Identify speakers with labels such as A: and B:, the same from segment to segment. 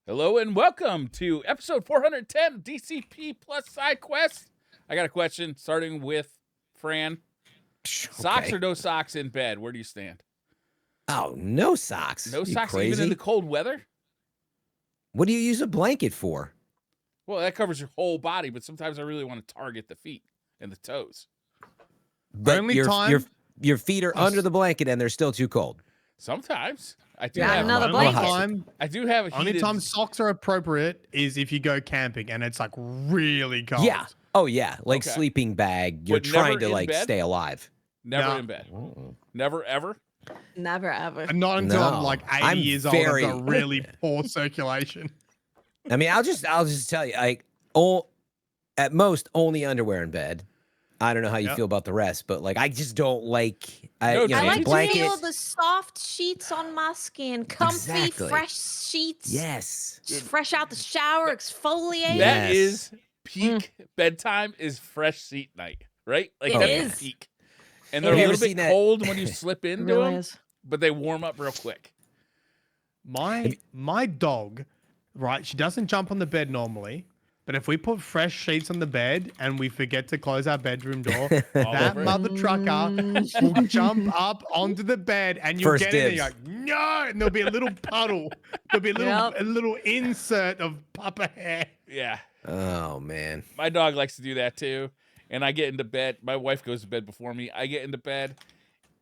A: Hello and welcome to episode 410 DCP plus SideQuest. I got a question starting with Fran. Socks or no socks in bed? Where do you stand?
B: Oh, no socks.
A: No socks even in the cold weather?
B: What do you use a blanket for?
A: Well, that covers your whole body, but sometimes I really want to target the feet and the toes.
B: But your feet are under the blanket and they're still too cold.
A: Sometimes. I do
C: have
A: another
C: blanket.
A: I do have a heated...
D: Only time socks are appropriate is if you go camping and it's like really cold.
B: Yeah. Oh, yeah. Like sleeping bag. You're trying to like stay alive.
A: Never in bed. Never, ever?
C: Never, ever.
D: And not until I'm like 80 years old. I've got really poor circulation.
B: I mean, I'll just tell you, like, at most, only underwear in bed. I don't know how you feel about the rest, but like I just don't like.
C: I like to feel the soft sheets on my skin, comfy, fresh sheets.
B: Yes,
C: just fresh out the shower, exfoliate.
A: That is peak bedtime. Is fresh seat night, right? Like
C: it is
A: peak, and they're a little bit cold when you slip into them, but they warm up real quick.
D: My dog, right? She doesn't jump on the bed normally. But if we put fresh sheets on the bed and we forget to close our bedroom door, that mother trucker will jump up onto the bed and you'll get in and you're like, no! And there'll be a little puddle. There'll be a little insert of papa hair.
A: Yeah.
B: Oh, man.
A: My dog likes to do that too. And I get into bed. My wife goes to bed before me. I get into bed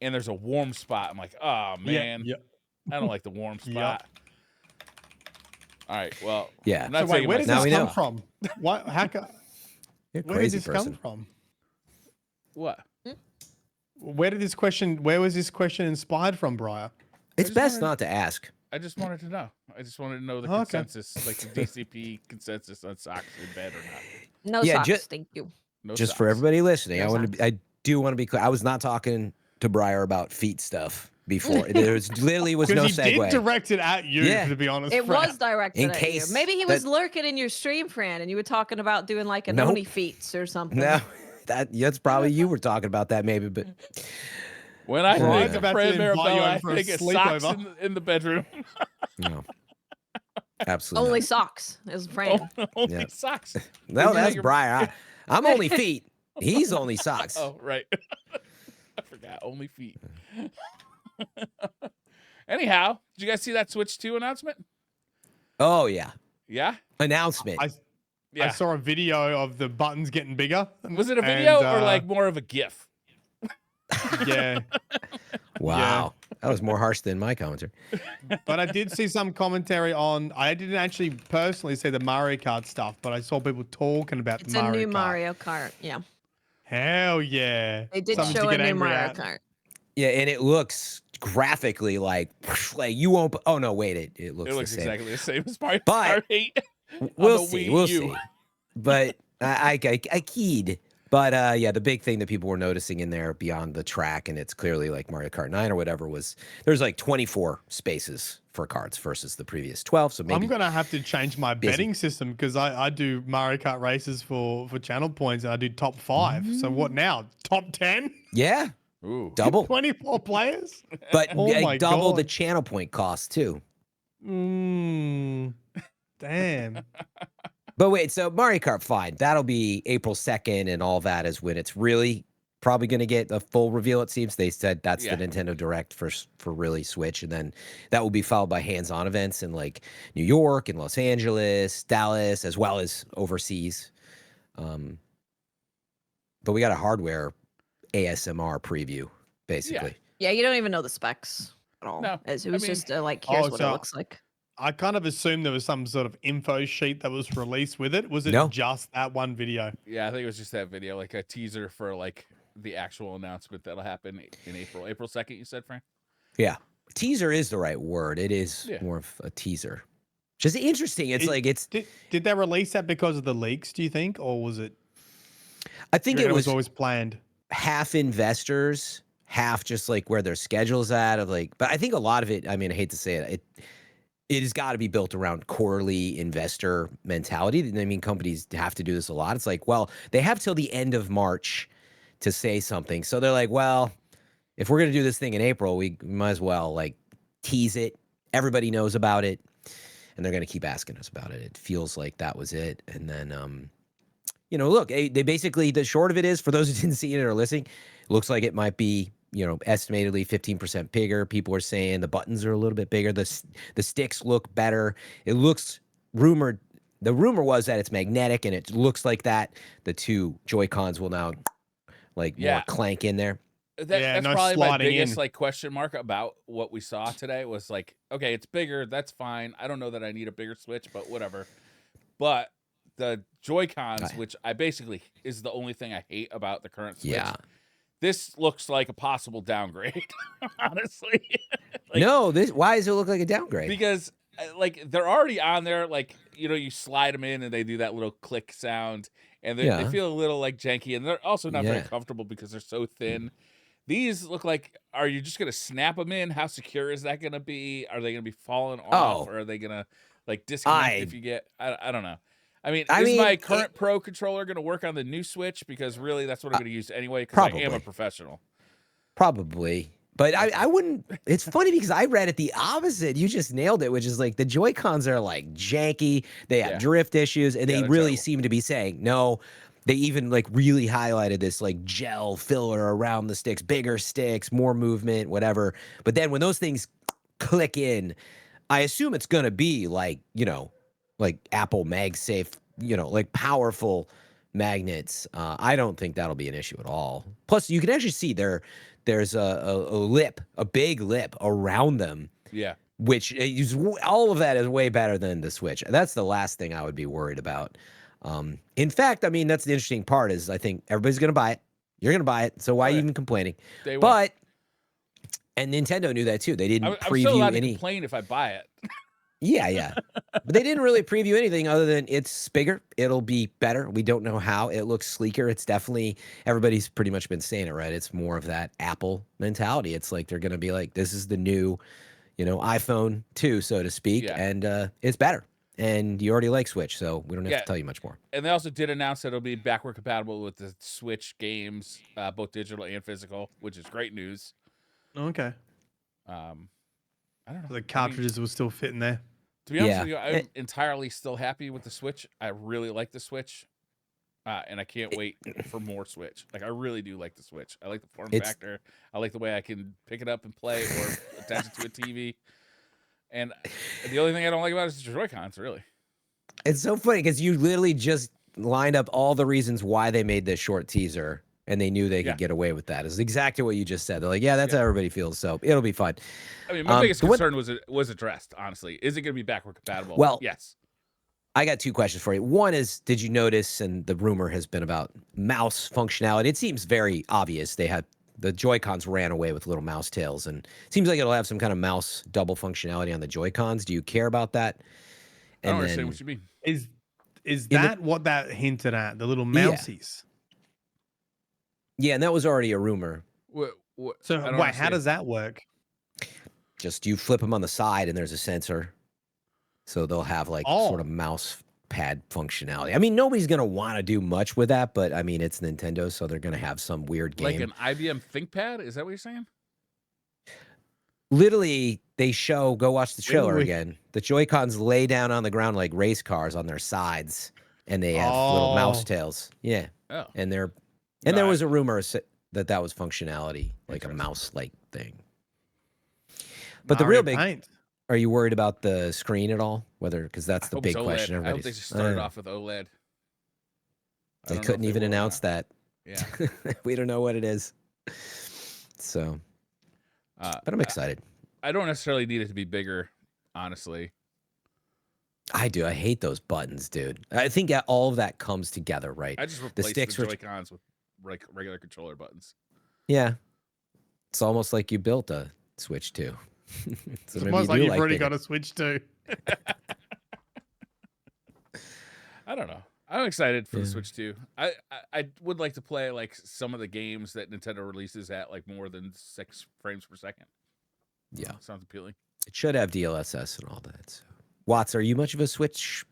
A: and there's a warm spot. I'm like, oh, man. I don't like the warm spot. All right, well,
B: yeah.
D: So wait, where does this come from? What? Where did this come from?
A: What?
D: Where was this question inspired from, Briar?
B: It's best not to ask.
A: I just wanted to know. I just wanted to know the consensus, like the DCP consensus on socks in bed or not.
C: No socks, thank you.
A: No
B: just
A: socks.
B: For everybody listening, I do want to be clear. I was not talking to Briar about feet stuff. Before there literally was no segue.
D: He did direct it at you, to be honest.
C: It was directed at you. Maybe he was lurking in your stream, Fran, and you were talking about doing like an Oni feats or something.
B: No, that's probably you were talking about that maybe, but
A: when I think of Fran Marabella, I think of socks in the bedroom.
B: No, absolutely
C: only socks is Fran.
A: Only socks.
B: No, that's Brian. I'm only feet. He's only socks.
A: Oh, right. I forgot. Only feet. Anyhow, did you guys see that Switch 2 announcement?
B: Oh, yeah.
A: Yeah?
B: Announcement.
D: I saw a video of the buttons getting bigger.
A: Was it a video or like more of a GIF?
D: Yeah.
B: Wow. Yeah. That was more harsh than my commentary.
D: But I did see some commentary on, I didn't actually personally see the Mario Kart stuff, but I saw people talking about the Mario Kart.
C: It's a new Mario Kart, yeah.
D: Hell yeah.
C: They did show a new Mario Kart.
B: Yeah, and it looks graphically like you won't. Oh no, wait! It looks the same.
A: Exactly the same as Mario
B: Kart 8. We'll see. But I keyed. But yeah, the big thing that people were noticing in there beyond the track, and it's clearly like Mario Kart 9 or whatever, was there's like 24 spaces for carts versus the previous 12. So maybe
D: I'm gonna have to change my betting system because I do Mario Kart races for channel points and I do top 5. So what now? Top 10?
B: Yeah.
A: Ooh.
B: Double
D: 24 players,
B: but double the channel point cost too.
D: Damn.
B: But wait, so Mario Kart, fine. That'll be April 2nd, and all that is when it's really probably going to get a full reveal. It seems they said that's the Nintendo Direct for really Switch, and then that will be followed by hands-on events in like New York and Los Angeles, Dallas, as well as overseas. But we got a hardware ASMR preview, basically.
C: Yeah, you don't even know the specs at all.
A: No,
C: it was just like, here's what it looks like.
D: I kind of assumed there was some sort of info sheet that was released with it. Was it just that one video?
A: Yeah, I think it was just that video, like a teaser for like the actual announcement that'll happen in April. April 2nd, you said, Frank?
B: Yeah. Teaser is the right word. It is more of a teaser. Just interesting. It's
D: Did they release that because of the leaks, do you think? Or was it?
B: I think it was
D: always planned.
B: Half investors, half just like where their schedule's at of like, but I think a lot of it, I mean, I hate to say it, it has got to be built around quarterly investor mentality. I mean, companies have to do this a lot. It's like, well, they have till the end of March to say something. So they're like, well, if we're going to do this thing in April, we might as well like tease it. Everybody knows about it. and they're going to keep asking us about it. It feels like that was it. And then, you know, look, they basically, the short of it is, for those who didn't see it or listening, it looks like it might be, you know, estimatedly 15% bigger. People are saying the buttons are a little bit bigger. The sticks look better. It looks rumored. The rumor was that it's magnetic, and it looks like that. The two Joy-Cons will now like more clank in there.
A: That's probably my biggest like question mark about what we saw today was like, okay, it's bigger. That's fine. I don't know that I need a bigger Switch, but whatever. But the Joy-Cons, which I basically is the only thing I hate about the current Switch. Yeah. This looks like a possible downgrade, honestly.
B: Like, no, why does it look like a downgrade?
A: Because like they're already on there, like, you know, you slide them in and they do that little click sound, and they feel a little like janky, and they're also not very comfortable because they're so thin. These look like, are you just gonna snap them in? How secure is that gonna be? Are they gonna be falling off, or are they gonna like disconnect if you get? I don't know. I mean, is my current Pro controller going to work on the new Switch? Because really, that's what I'm going to use anyway, because I am a professional.
B: Probably. But I wouldn't. It's funny because I read it the opposite. You just nailed it, which is like the Joy-Cons are like janky. They have drift issues, and they really seem to be saying, no. They even like really highlighted this like gel filler around the sticks, bigger sticks, more movement, whatever. But then when those things click in, I assume it's going to be like, you know, like Apple MagSafe, you know, like powerful magnets. I don't think that'll be an issue at all. Plus, you can actually see there's a big lip around them.
A: Yeah.
B: Which is all of that is way better than the Switch. That's the last thing I would be worried about. In fact, I mean, that's the interesting part is I think everybody's going to buy it. You're going to buy it. So why even complaining? But, and Nintendo knew that too. They didn't preview
A: I'm still allowed to complain if I buy it.
B: Yeah. But they didn't really preview anything other than it's bigger. It'll be better. We don't know how. It looks sleeker. It's definitely, everybody's pretty much been saying it, right? It's more of that Apple mentality. It's like they're going to be like, this is the new, you know, iPhone 2, so to speak. Yeah. And it's better. And you already like Switch, so we don't have to tell you much more.
A: And they also did announce that it'll be backward compatible with the Switch games, both digital and physical, which is great news.
D: Okay.
A: I don't know.
D: The cartridges will still fit in there.
A: To be honest with you, I'm entirely still happy with the Switch. I really like the Switch, and I can't wait for more Switch. Like, I really do like the Switch. I like the form factor. I like the way I can pick it up and play or attach it to a TV. And the only thing I don't like about it is the Joy-Cons, really.
B: It's so funny because you literally just lined up all the reasons why they made this short teaser, and they knew they could get away with that. It's exactly what you just said. They're like, yeah, that's how everybody feels, so it'll be fun.
A: I mean, my biggest concern was addressed, honestly. Is it going to be backward compatible?
B: Well,
A: yes.
B: I got two questions for you. One is, did you notice, and the rumor has been about mouse functionality. It seems very obvious. They had the Joy-Cons ran away with little mouse tails, and it seems like it'll have some kind of mouse double functionality on the Joy-Cons. Do you care about that?
A: I don't understand what you mean.
D: Is that what that hinted at? The little mousies?
B: Yeah, and that was already a rumor.
D: So wait, how does that work?
B: Just you flip them on the side, and there's a sensor, so they'll have like sort of mouse pad functionality. I mean, nobody's gonna want to do much with that, but I mean, it's Nintendo, so they're gonna have some weird game.
A: Like an IBM ThinkPad? Is that what you're saying?
B: Literally, they show. Go watch the trailer again. The Joy-Cons lay down on the ground like race cars on their sides, and they have little mouse tails. Yeah.
A: Oh.
B: And there was a rumor that was functionality, like a mouse-like thing. But the real big. Are you worried about the screen at all? Because that's the big question.
A: I hope they just started off with OLED.
B: They couldn't even announce that.
A: Yeah.
B: We don't know what it is. So, but I'm excited.
A: I don't necessarily need it to be bigger, honestly.
B: I do. I hate those buttons, dude. I think all of that comes together, right?
A: I just replaced the Joy-Cons with regular controller buttons.
B: Yeah. It's almost like you built a Switch 2.
D: So it's almost like you've already got a Switch 2.
A: I don't know. I'm excited for the Switch 2. I would like to play like some of the games that Nintendo releases at like more than 6 frames per second.
B: Yeah.
A: Sounds appealing.
B: It should have DLSS and all that. So. Watts, are you much of a Switch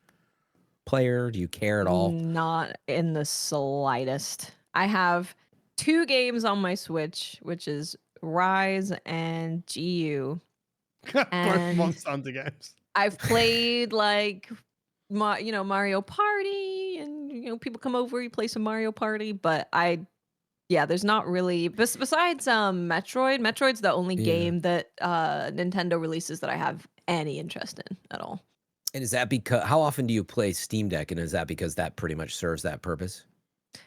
B: player? Do you care at all?
C: Not in the slightest. I have 2 games on my Switch, which is Rise and GU.
D: Both Monster Hunter games.
C: I've played like Mario Party, and people come over, you play some Mario Party, but there's not really besides Metroid's the only game that Nintendo releases that I have any interest in at all.
B: And is that because how often do you play Steam Deck, and is that because that pretty much serves that purpose?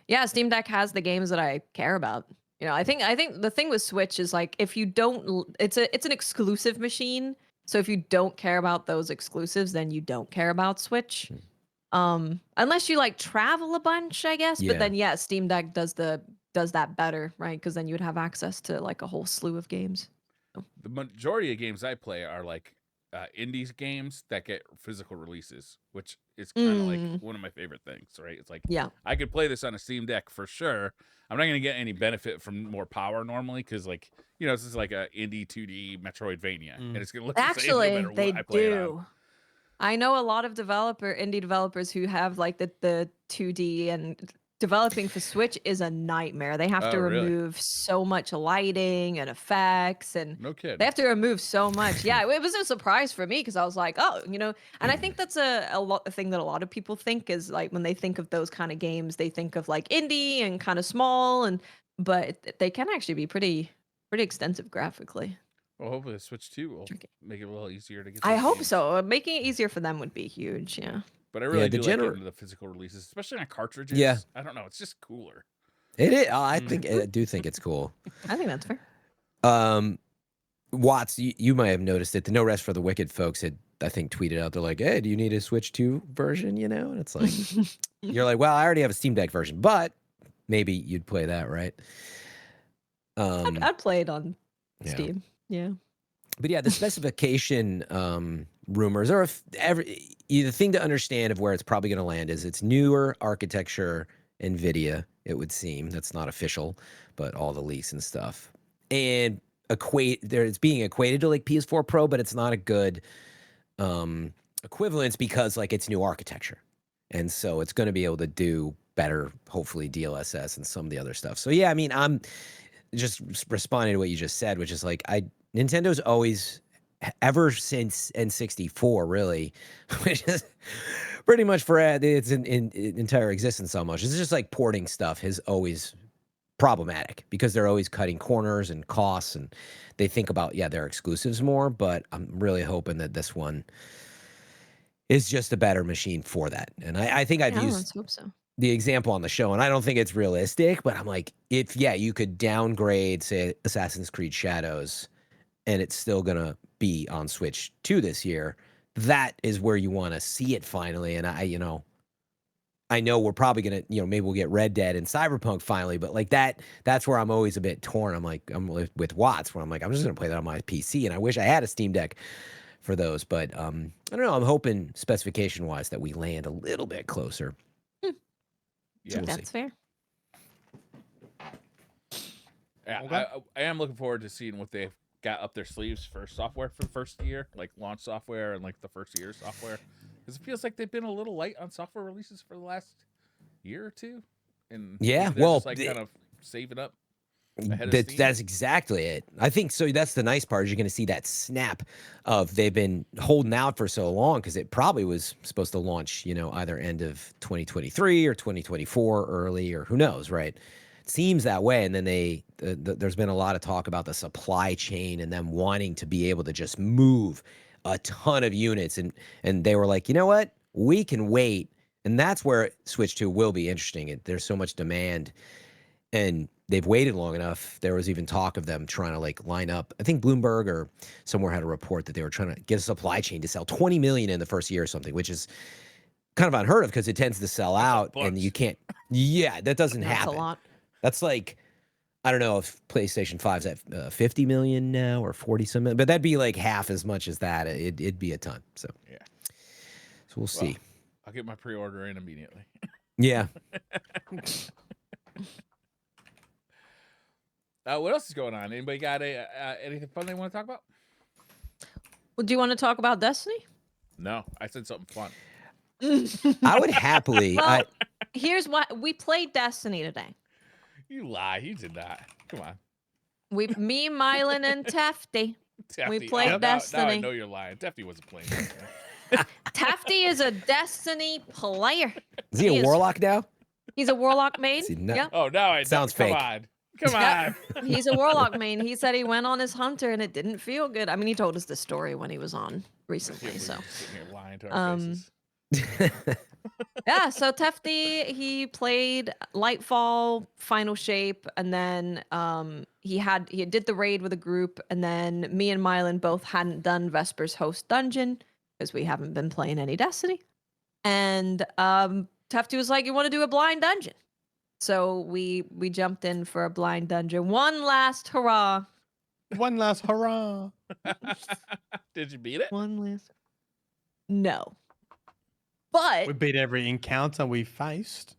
C: Yeah, Steam Deck has the games that I care about. I think the thing with Switch is like if you don't, it's an exclusive machine. So if you don't care about those exclusives, then you don't care about Switch. Unless you like travel a bunch, I guess.
B: Yeah.
C: But then Steam Deck does that better, right? Because then you would have access to like a whole slew of games.
A: The majority of games I play are like indies games that get physical releases, which is kind of like one of my favorite things, right? It's like, I could play this on a Steam Deck for sure. I'm not going to get any benefit from more power normally because, like, this is like a indie 2D Metroidvania, and it's going to look the same no matter what I play it on.
C: I know a lot of indie developers who have like the 2D, and developing for Switch is a nightmare. They have to remove so much lighting and effects, and
A: no kidding.
C: They have to remove so much. Yeah, it was a surprise for me because I was like, and I think that's a thing that a lot of people think is like when they think of those kind of games, they think of like indie and kind of small, but they can actually be pretty extensive graphically.
A: Well, hopefully the Switch 2 will make it a little easier to get.
C: I hope so. Making it easier for them would be huge. Yeah.
A: But I really do like getting into the physical releases, especially on cartridges.
B: Yeah.
A: I don't know. It's just cooler.
B: It is. I do think it's cool.
C: I think that's fair.
B: Watts, you might have noticed it. The No Rest for the Wicked folks had, I think, tweeted out. They're like, "Hey, do you need a Switch 2 version?" And it's like, you're like, "Well, I already have a Steam Deck version, but maybe you'd play that, right?"
C: I'd play it on Steam. Yeah.
B: But yeah, the specification rumors are the thing to understand of where it's probably going to land is it's newer architecture, NVIDIA, it would seem. That's not official, but all the leaks and stuff. And it's being equated to like PS4 Pro, but it's not a good equivalence because like it's new architecture. And so it's going to be able to do better, hopefully DLSS and some of the other stuff. So yeah, I mean, I'm just responding to what you just said, which is like Nintendo's always, ever since N64, really, which is pretty much for its entire existence almost. It's just like porting stuff is always problematic because they're always cutting corners and costs, and they think about their exclusives more. But I'm really hoping that this one is just a better machine for that. And I think I've used the example on the show, and I don't think it's realistic, but I'm like, if you could downgrade, say, Assassin's Creed Shadows, and it's still gonna be on Switch 2 this year, that is where you want to see it finally. And I know we're probably gonna, maybe we'll get Red Dead and Cyberpunk finally, but like that's where I'm always a bit torn. I'm with Watts, where I'm like, I'm just gonna play that on my PC, and I wish I had a Steam Deck for those, but I don't know. I'm hoping specification wise that we land a little bit closer.
A: Yeah,
C: that's fair.
A: Yeah,
D: okay.
A: I am looking forward to seeing what they've got up their sleeves for software for the first year, like launch software and like the first year software, because it feels like they've been a little light on software releases for the last year or two. And just like kind of save it up.
B: That's exactly it. I think so. That's the nice part is you're going to see that snap of they've been holding out for so long because it probably was supposed to launch, either end of 2023 or 2024 early, or who knows, right? It seems that way. And then there's been a lot of talk about the supply chain and them wanting to be able to just move a ton of units. And they were like, you know what? We can wait. And that's where Switch 2 will be interesting. There's so much demand, and they've waited long enough. There was even talk of them trying to like line up. I think Bloomberg or somewhere had a report that they were trying to get a supply chain to sell 20 million in the first year or something, which is kind of unheard of because it tends to sell out and you can't. Yeah, that doesn't happen.
C: That's a lot.
B: That's like, I don't know if PlayStation 5's at 50 million now or 40 something, but that'd be like half as much as that. It'd be a ton. So
A: yeah.
B: So we'll see.
A: I'll get my pre-order in immediately.
B: Yeah.
A: What else is going on? Anybody got anything fun they want to talk about?
C: Well, do you want to talk about Destiny?
A: No, I said something fun.
B: I would happily.
C: Well, here's what we played Destiny today.
A: You lie. You did not. Come on.
C: Me, Myelin, and Tefty.
A: Tefty.
C: played
A: Now I
C: Destiny.
A: know you're lying. Tefty wasn't playing Destiny.
C: Tefty is a Destiny player.
B: Is he a warlock now?
C: He's a warlock main.
B: Is he not?
C: Yep.
A: Oh, now I
B: Sounds
A: come
B: fake.
A: on. Come
C: Yep.
A: on.
C: He's a warlock main. He said he went on his hunter and it didn't feel good. I mean, he told us this story when he was on recently. So
A: Sitting here lying to our faces.
C: yeah, so Tefty, he played Lightfall, Final Shape, and then he did the raid with a group, and then me and Myelin both hadn't done Vesper's Host Dungeon because we haven't been playing any Destiny. And Tefty was like, "You want to do a blind dungeon?" So we jumped in for a blind dungeon. One last hurrah.
D: One last hurrah.
A: Did you beat it?
C: One last. No. But
D: We beat every encounter we faced.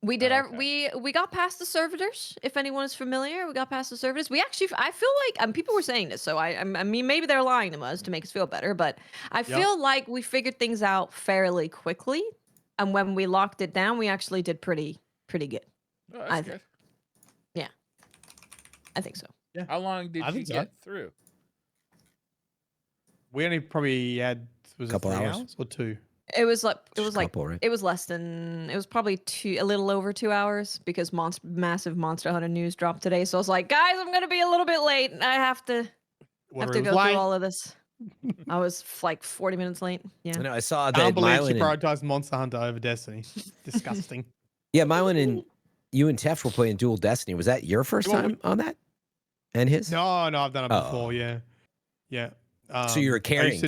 C: we did.
A: Okay.
C: We got past the servitors. If anyone is familiar, we got past the servitors. We actually, I feel like people were saying this, so I mean, maybe they're lying to us to make us feel better, but I feel like we figured things out fairly quickly, and when we locked it down, we actually did pretty good.
A: Oh, that's good.
C: Yeah, I think so.
D: Yeah.
A: How long did you get through?
D: We only probably had
B: Couple
D: 3
B: hours
D: or 2.
C: It was
B: couple, right?
C: it was less than, it was probably a little over 2 hours because massive Monster Hunter news dropped today. So I was like, guys, I'm gonna be a little bit late. I have to go through all of this. I was like 40 minutes late. Yeah.
B: I know. I saw
D: I
B: that
D: can't believe she
B: Myelin.
D: prioritized Monster Hunter over Destiny. Disgusting.
B: Yeah, Myelin and you and Tef were playing dual Destiny. Was that your first time on that? And his?
D: No, I've done it before. Yeah.
B: So you were carrying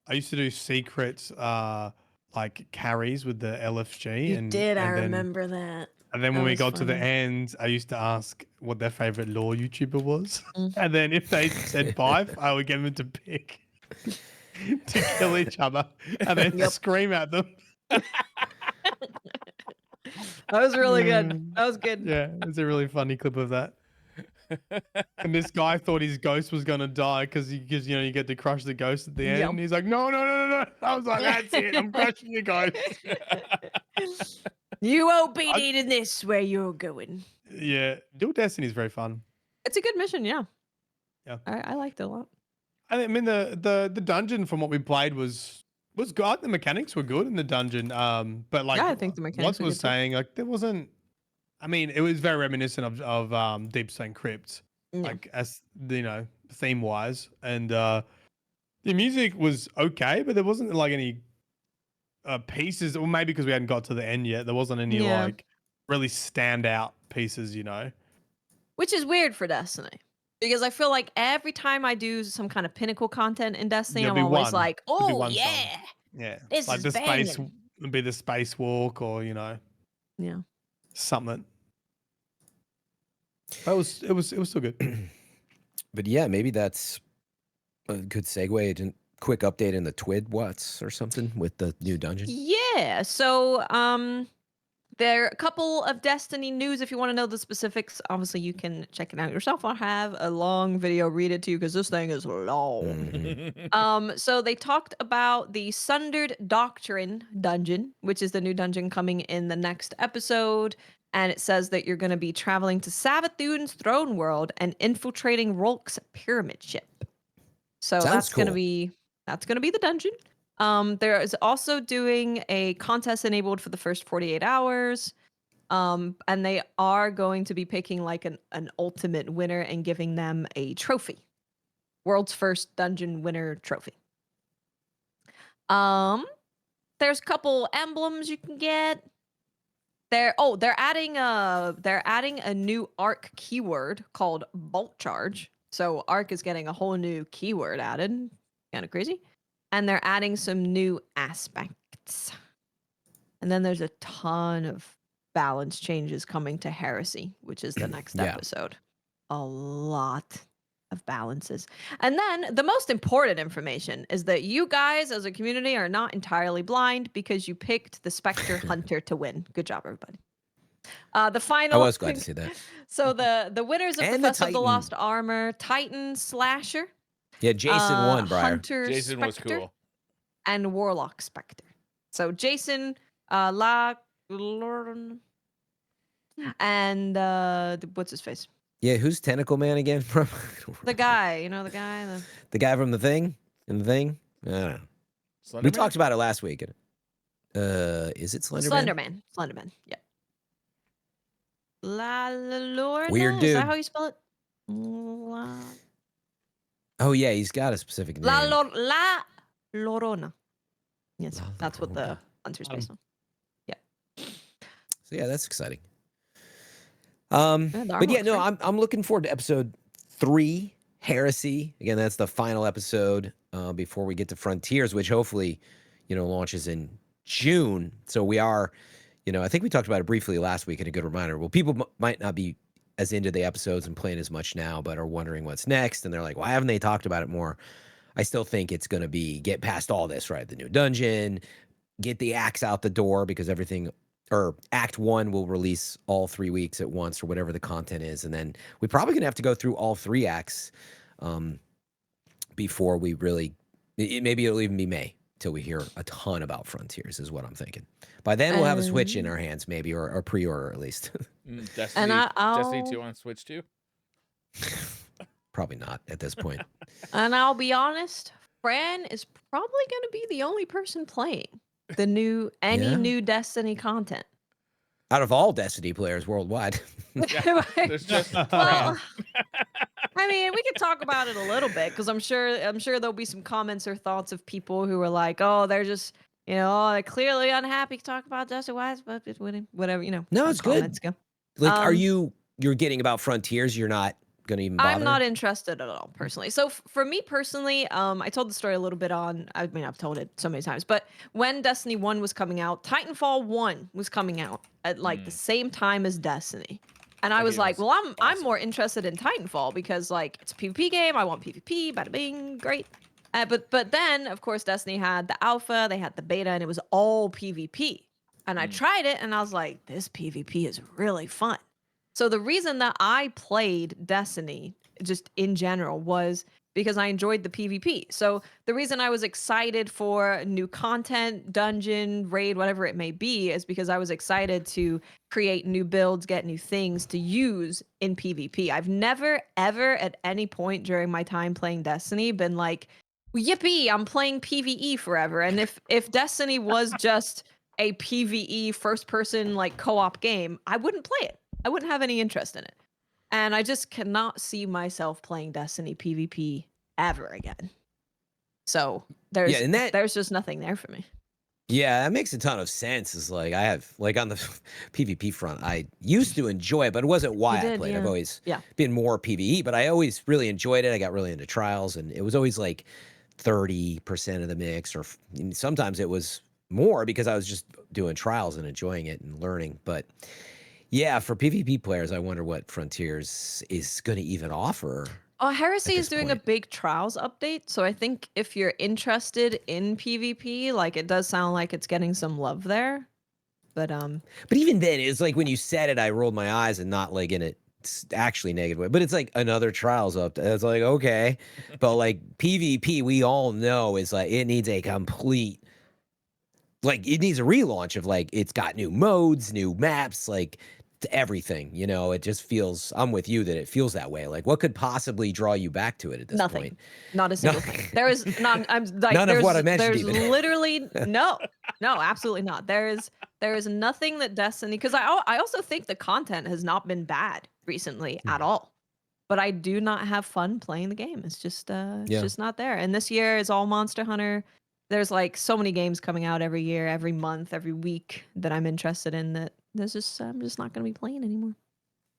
D: I used to do secrets, like carries with the LFG.
C: You
D: and
C: did. I
D: then,
C: remember that.
D: And then when
C: That
D: we
C: was
D: got to the
C: funny.
D: end, I used to ask what their favorite lore YouTuber was.
C: Mm.
D: And then if they said Bife, I would get them to pick to kill each other and then scream at them.
C: That was really good. That was good.
D: Yeah, it's a really funny clip of that. And this guy thought his ghost was gonna die because you get to crush the ghost at the end.
C: Yep.
D: And he's like, no. I was like, that's it. I'm crushing your ghost.
C: You won't be needing this where you're going.
D: Yeah, Dual Destiny is very fun.
C: It's a good mission. Yeah.
D: Yeah.
C: I liked it a lot.
D: I mean, the dungeon from what we played was good. The mechanics were good in the dungeon. But like,
C: Yeah, I think the mechanics were
D: was
C: good too.
D: saying, like, there wasn't. I mean, it was very reminiscent of Deep Stone Crypt, like as theme wise, and the music was okay, but there wasn't like any pieces, or maybe because we hadn't got to the end yet, there wasn't any like really standout pieces,
C: Which is weird for Destiny. Because I feel like every time I do some kind of pinnacle content in Destiny, I'm always like, oh yeah.
D: Yeah.
C: This
D: like
C: is
D: the space
C: banging.
D: would be the spacewalk or, something. But it was still good.
B: But yeah, maybe that's a good segue to quick update in the TWID what's or something with the new dungeon.
C: Yeah. So there are a couple of Destiny news. If you want to know the specifics, obviously you can check it out yourself. I'll have a long video read it to you because this thing is long.
B: Mm-hmm.
C: So they talked about the Sundered Doctrine dungeon, which is the new dungeon coming in the next episode. And it says that you're going to be traveling to Savathun's throne world and infiltrating Rolk's pyramid ship. So that's going to be the dungeon. There is also doing a contest enabled for the first 48 hours. And they are going to be picking like an ultimate winner and giving them a trophy. World's first dungeon winner trophy. There's a couple emblems you can get. They're adding a new ARC keyword called Bolt Charge. So ARC is getting a whole new keyword added. Kind of crazy. And they're adding some new aspects. And then there's a ton of balance changes coming to Heresy, which is the next episode. A lot of balances. And then the most important information is that you guys as a community are not entirely blind because you picked the Spectre Hunter to win. Good job, everybody. The final.
B: I was glad to see that.
C: So the winners of
B: And
C: the
B: the
C: Festival of the
B: Titan.
C: Lost Armor, Titan Slasher.
B: Yeah, Jason won, Briar.
C: Hunter
A: Jason was
C: Spectre,
A: cool.
C: and Warlock Spectre. So Jason, and what's his face?
B: Yeah, who's Tentacle Man again from?
C: The guy, the guy.
B: The guy from The Thing? In The Thing? I don't know. We talked about it last week. Is it Slender Man?
C: Slenderman. Yeah. La Lorna.
B: Weird dude.
C: Is that how you spell it? La.
B: Oh yeah, he's got a specific name.
C: La Llorona. Yes,
B: La
C: that's what the
B: Llorona.
C: hunter's based on. Yeah.
B: So yeah, that's exciting.
C: the
B: But yeah,
C: artwork's
B: no,
C: great.
B: I'm looking forward to episode 3, Heresy. Again, that's the final episode before we get to Frontiers, which hopefully, launches in June. So we are, I think we talked about it briefly last week, and a good reminder. Well, people might not be as into the episodes and playing as much now, but are wondering what's next. And they're like, why haven't they talked about it more? I still think it's going to be get past all this, right? The new dungeon, get the axe out the door, because Act 1 will release all 3 weeks at once, or whatever the content is. And then we're probably going to have to go through all 3 acts before we really, maybe it'll even be May till we hear a ton about Frontiers, is what I'm thinking. By then we'll have a Switch in our hands, maybe, or pre-order at least.
A: Destiny 2 on Switch too?
B: Probably not at this point.
C: And I'll be honest, Fran is probably going to be the only person playing the new Destiny content.
B: Out of all Destiny players worldwide.
A: Yeah, there's just
C: well, I mean, we could talk about it a little bit, because I'm sure there'll be some comments or thoughts of people who are like, oh, they're just, they're clearly unhappy to talk about Destiny. Why is it winning? Whatever,
B: No, it's good.
C: Go.
B: Like, you're getting about Frontiers, you're not going to even bother?
C: I'm not interested at all, personally. So for me personally, I told the story a little bit I've told it so many times, but when Destiny 1 was coming out, Titanfall 1 was coming out at the same time as Destiny. And I was like, well, I'm more interested in Titanfall, because it's a PvP game. I want PvP, bada bing, great. But then, of course, Destiny had the alpha, they had the beta, and it was all PvP. And I tried it, and I was like, this PvP is really fun. So the reason that I played Destiny, just in general, was because I enjoyed the PvP. So the reason I was excited for new content, dungeon, raid, whatever it may be, is because I was excited to create new builds, get new things to use in PvP. I've never, ever, at any point during my time playing Destiny been like, yippee, I'm playing PvE forever. And if Destiny was just a PvE first-person co-op game, I wouldn't play it. I wouldn't have any interest in it. And I just cannot see myself playing Destiny PvP ever again. So there's just nothing there for me.
B: Yeah, that makes a ton of sense. It's like I have, on the PvP front, I used to enjoy it, but it wasn't why I played. I've always been more PvE, but I always really enjoyed it. I got really into trials, and it was always 30% of the mix, or sometimes it was more, because I was just doing trials and enjoying it and learning. But yeah, for PvP players, I wonder what Frontiers is going to even offer.
C: Oh, Heresy is doing a big trials update, so I think if you're interested in PvP, it does sound like it's getting some love there. But
B: even then, it's when you said it, I rolled my eyes, and not in it actually negative way, but it's another trials update. It's okay, but PvP, we all know is it needs a complete, it needs a relaunch of it's got new modes, new maps, everything. It just feels, I'm with you that it feels that way. What could possibly draw you back to it at this point?
C: Not a single thing. There is none.
B: None of what I mentioned.
C: There's literally no, absolutely not. There is nothing that Destiny, because I also think the content has not been bad recently at all. But I do not have fun playing the game. It's just just not there. And this year is all Monster Hunter. There's so many games coming out every year, every month, every week that I'm interested in, that I'm just not going to be playing anymore.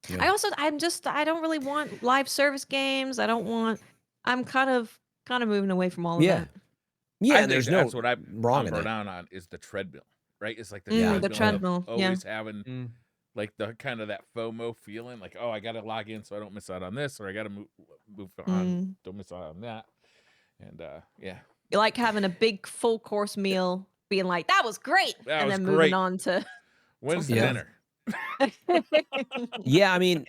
C: Yeah. I don't really want live service games. I'm kind of moving away from all of that.
B: Yeah, and there's
A: that's what I'm
B: wrong
A: down on is the treadmill, right? It's
C: the treadmill.
A: Always having the kind of that FOMO feeling, oh, I got to log in so I don't miss out on this, or I got to move on, don't miss out on that. And yeah.
C: You like having a big full course meal, being like, that was great, and then moving on to
A: when's the dinner?
B: Yeah, I mean,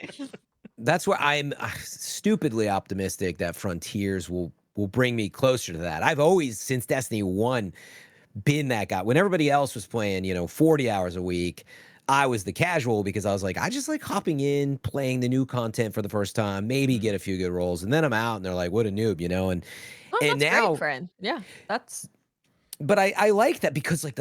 B: that's where I'm stupidly optimistic that Frontiers will bring me closer to that. I've always, since Destiny 1, been that guy. When everybody else was playing, 40 hours a week, I was the casual because I was like, I just like hopping in, playing the new content for the first time, maybe get a few good rolls, and then I'm out, and they're like, "What a noob," you know? And
C: Oh,
B: and
C: that's great,
B: now,
C: friend. Yeah, that's
B: but I like that because like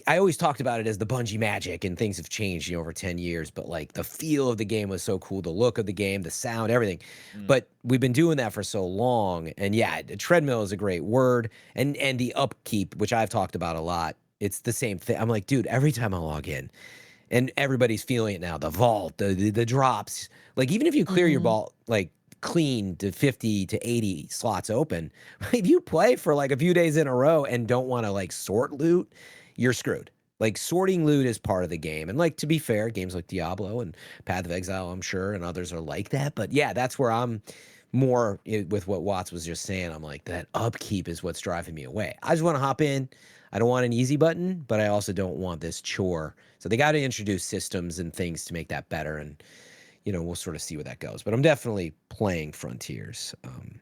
B: I always talked about it as the Bungie magic, and things have changed, you know, over 10 years. But like the feel of the game was so cool, the look of the game, the sound, everything. But we've been doing that for so long, and yeah, the treadmill is a great word, and the upkeep, which I've talked about a lot. It's the same thing. I'm like, dude, every time I log in, and everybody's feeling it now. The vault, the drops. Like even if you clear your vault like clean to 50 to 80 slots open, if you play for like a few days in a row and don't want to like sort loot, you're screwed. Like sorting loot is part of the game. And like to be fair, games like Diablo and Path of Exile, I'm sure, and others are like that. But yeah, that's where I'm more with what Watts was just saying. I'm like, that upkeep is what's driving me away. I just want to hop in. I don't want an easy button, but I also don't want this chore. So they got to introduce systems and things to make that better. And, you know, we'll sort of see where that goes. But I'm definitely playing Frontiers.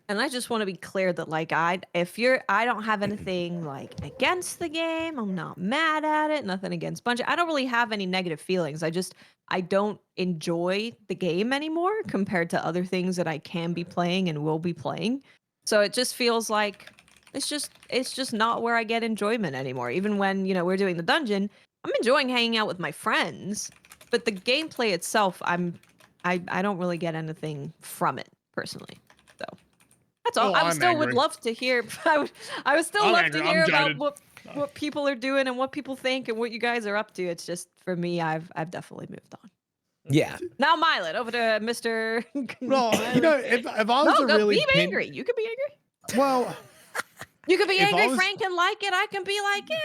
C: And I just want to be clear that like I don't have anything like against the game. I'm not mad at it. Nothing against Bungie. I don't really have any negative feelings. I don't enjoy the game anymore compared to other things that I can be playing and will be playing. So it just feels like it's just not where I get enjoyment anymore. Even when, you know, we're doing the dungeon, I'm enjoying hanging out with my friends, but the gameplay itself, I don't really get anything from it personally. So that's all.
D: Oh,
C: I
D: I'm
C: still would
D: angry.
C: love to hear. I would still
D: I'm
C: love
D: angry.
C: to
D: I'm
C: hear about
D: jaded.
C: what people are doing and what people think and what you guys are up to. It's just for me, I've definitely moved on.
B: Yeah.
C: Now, Myelin, over to Mr.
D: No, you know, if I was
C: No,
D: to
C: go
D: really
C: be angry. You could be angry.
D: well,
C: You could be
D: if I
C: angry.
D: was-
C: Frank can like it. I can be like, yeah,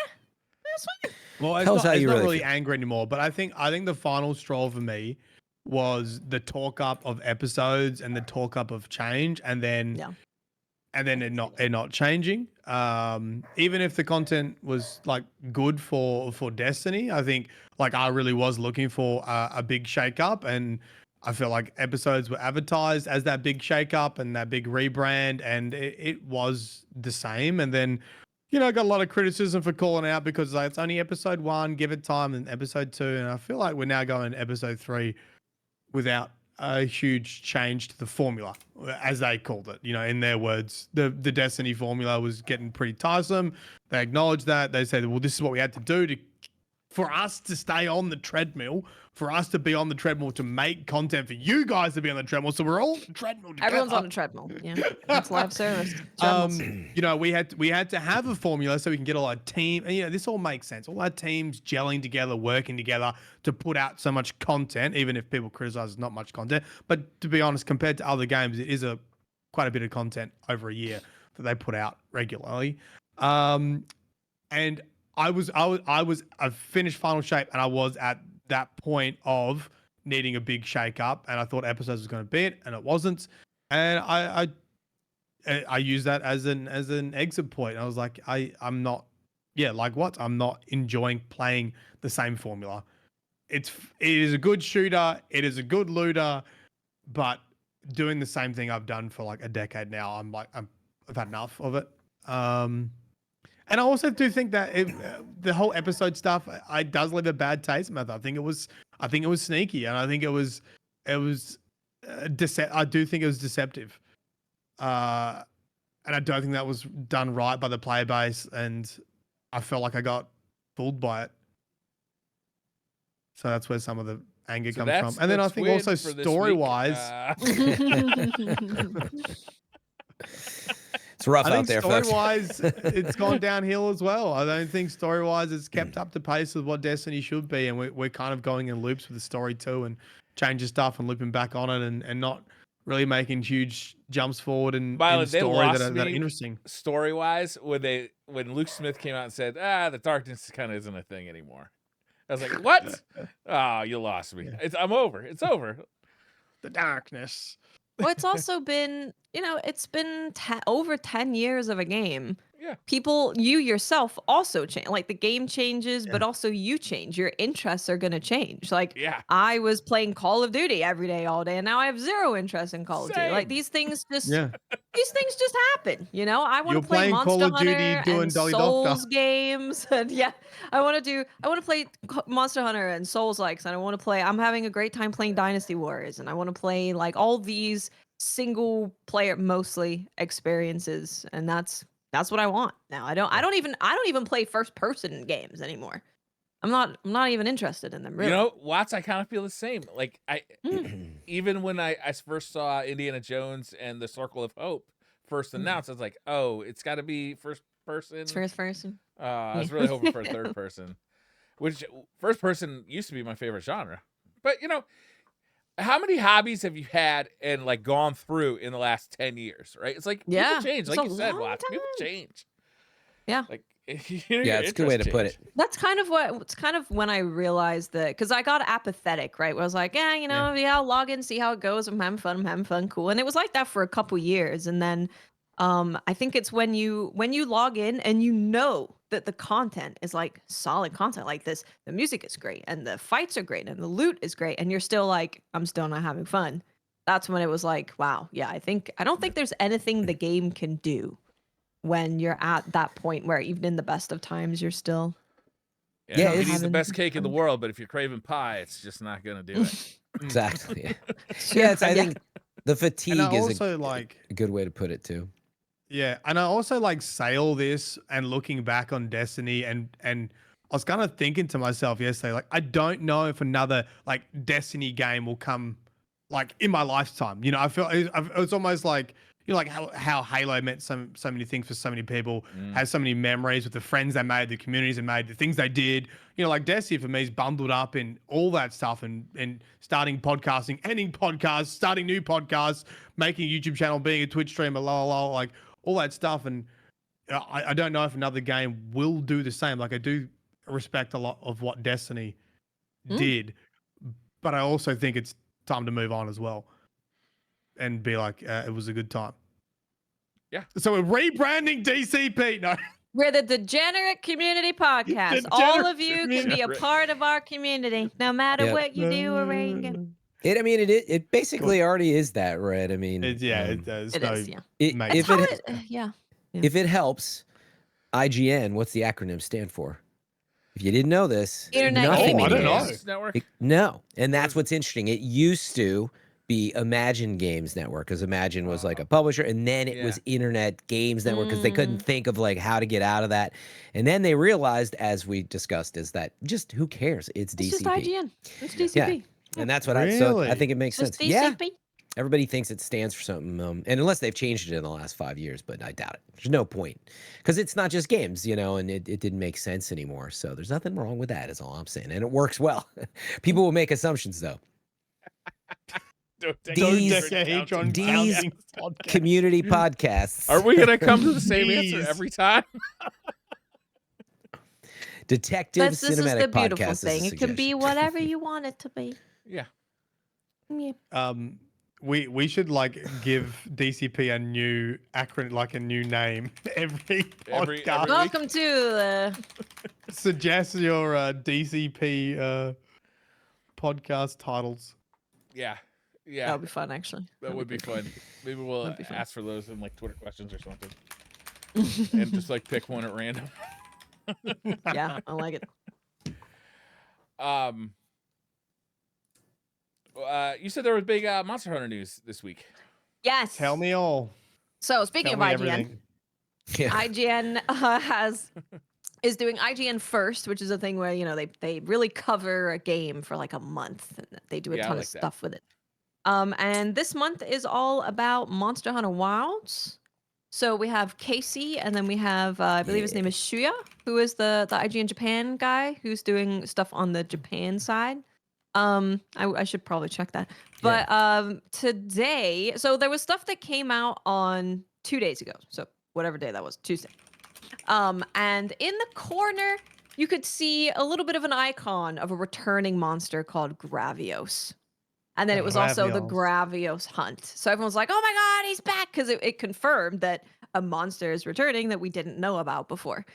C: that's fine.
D: well, it's
B: Tell us
D: not,
B: how
D: it's
B: you
D: not
B: really
D: really
B: feel.
D: angry anymore. But I think the final straw for me was the talk up of episodes and the talk up of change, and then
C: Yeah.
D: it not changing. Even if the content was like good for Destiny, I think like I really was looking for a big shake up, and I feel like episodes were advertised as that big shake up and that big rebrand, and it was the same. And then, you know, I got a lot of criticism for calling out because like, it's only episode 1, give it time, and episode 2, and I feel like we're now going to episode 3 without a huge change to the formula, as they called it. You know, in their words, the Destiny formula was getting pretty tiresome. They acknowledged that. They said, well, this is what we had to do for us to stay on the treadmill, for us to be on the treadmill, to make content for you guys to be on the treadmill. So we're all on the treadmill together.
C: Everyone's on a treadmill. Yeah, that's live service. Treadmills.
D: You know, we had to have a formula so we can get all our team, and you know, this all makes sense. All our teams gelling together, working together to put out so much content, even if people criticize it's not much content. But to be honest, compared to other games, it is quite a bit of content over a year that they put out regularly. And I finished Final Shape, and I was at that point of needing a big shake up, and I thought episodes was going to be it, and it wasn't. And I used that as an exit point. I was like, I'm not enjoying playing the same formula. It is a good shooter, it is a good looter, but doing the same thing I've done for like a decade now, I've had enough of it. And I also do think that the whole episode stuff, it does leave a bad taste in my mouth. I think it was sneaky, and I think it was I do think it was deceptive. And I don't think that was done right by the player base, and I felt like I got fooled by it. So that's where some of the anger comes from. And then I think also story-wise,
B: it's rough
D: I
B: out
D: think
B: there, folks.
D: story-wise, it's gone downhill as well. I don't think story-wise it's kept up to pace with what Destiny should be, and we're kind of going in loops with the story too, and changing stuff and looping back on it, and not really making huge jumps forward in story that are interesting.
A: Story-wise, when Luke Smith came out and said, the darkness kind of isn't a thing anymore. I was like, what? Oh, you lost me. I'm over. It's over.
D: The darkness.
C: Well, it's also been, you know, it's been over 10 years of a game. people, you yourself also change. Like the game changes, but also you change. Your interests are going to change. Like I was playing Call of Duty every day, all day, and now I have zero interest in Call of Duty. Like these things just happen. You know, I want to play Monster Hunter and Souls games, and I want to play Monster Hunter and Souls likes, and I want to play. I'm having a great time playing Dynasty Warriors, and I want to play like all these single player mostly experiences, and that's what I want now. I don't even play first person games anymore. I'm not even interested in them, really.
A: You know, Watts, I kind of feel the same. Like even when I first saw Indiana Jones and the Circle of Hope first announced, I was like, oh, it's got to be first person.
C: It's first person.
A: I was really hoping for a third person, which first person used to be my favorite genre. But you know, how many hobbies have you had and like gone through in the last 10 years, right? It's like people change, like you said, Watts. People change.
C: Yeah.
A: Like
B: it's a good way to put it.
C: That's kind of when I realized that, because I got apathetic, right? Where I was like, I'll log in, see how it goes. I'm having fun, cool. And it was like that for a couple years. And then I think it's when you log in and you know that the content is like solid content like this, the music is great and the fights are great and the loot is great, and you're still like, I'm still not having fun. That's when it was like, wow, I don't think there's anything the game can do when you're at that point where even in the best of times you're still
A: it's the best cake in the world, but if you're craving pie, it's just not gonna do it.
B: Exactly. I think the fatigue is a good way to put it too.
D: Yeah, and I also like say all this and looking back on Destiny, and I was kind of thinking to myself yesterday, like, I don't know if another like Destiny game will come like in my lifetime. You know, I feel it's almost like, you know, like how Halo meant so many things for so many people, has so many memories with the friends they made, the communities they made, the things they did. You know, like Destiny for me is bundled up in all that stuff, and starting podcasting, ending podcasts, starting new podcasts, making a YouTube channel, being a Twitch streamer, like all that stuff. And I don't know if another game will do the same. Like I do respect a lot of what Destiny did, but I also think it's time to move on as well and be like, it was a good time. Yeah. So we're rebranding DCP. No.
C: We're the Degenerate Community Podcast. All of you can be a part of our community, no matter what you do or where you go.
B: It basically already is that, right? I mean,
D: it does.
C: It is.
B: If it helps, IGN, what's the acronym stand for? If you didn't know this,
C: Internet
B: Gaming
D: I don't know.
A: Network.
B: No, and that's what's interesting. It used to be Imagine Games Network, because Imagine was like a publisher, and then it was Internet Games Network because they couldn't think of like how to get out of that. And then they realized, as we discussed, is that just who cares? It's DCP.
C: It's just IGN. It's DCP.
B: Yeah. And that's what
D: Really?
B: I think it makes sense.
C: DCP.
B: Yeah. Everybody thinks it stands for something, and unless they've changed it in the last 5 years, but I doubt it. There's no point, because it's not just games, you know, and it didn't make sense anymore. So there's nothing wrong with that, is all I'm saying, and it works well. People will make assumptions, though. These community podcasts.
A: Are we gonna come to the same answer every time?
B: Detective
C: This is
B: Cinematic
C: the beautiful
B: Podcast.
C: thing. It can be whatever you want it to be.
A: Yeah.
D: We should like give DCP a new acronym, like a new name every podcast.
C: Welcome to
D: Suggest your DCP podcast titles.
A: Yeah.
C: That would be fun, actually.
A: That would be fun. Maybe we'll ask for those in like Twitter questions or something, and just like pick one at random.
C: Yeah, I like it.
A: You said there was big Monster Hunter news this week.
C: Yes.
D: Tell me all.
C: So speaking
D: Tell
C: of
D: me
C: IGN,
D: everything.
C: IGN is doing IGN First, which is a thing where, you know, they really cover a game for like a month, and they do a ton of stuff with it. And this month is all about Monster Hunter Wilds. So we have Casey, and then we have I believe his name is Shuya, who is the IGN Japan guy who's doing stuff on the Japan side. I should probably check that. But today, so there was stuff that came out on 2 days ago. So whatever day that was, Tuesday. And in the corner, you could see a little bit of an icon of a returning monster called Gravios. And then it was also the Gravios hunt. So everyone's like, oh my God, he's back. Because it confirmed that a monster is returning that we didn't know about before.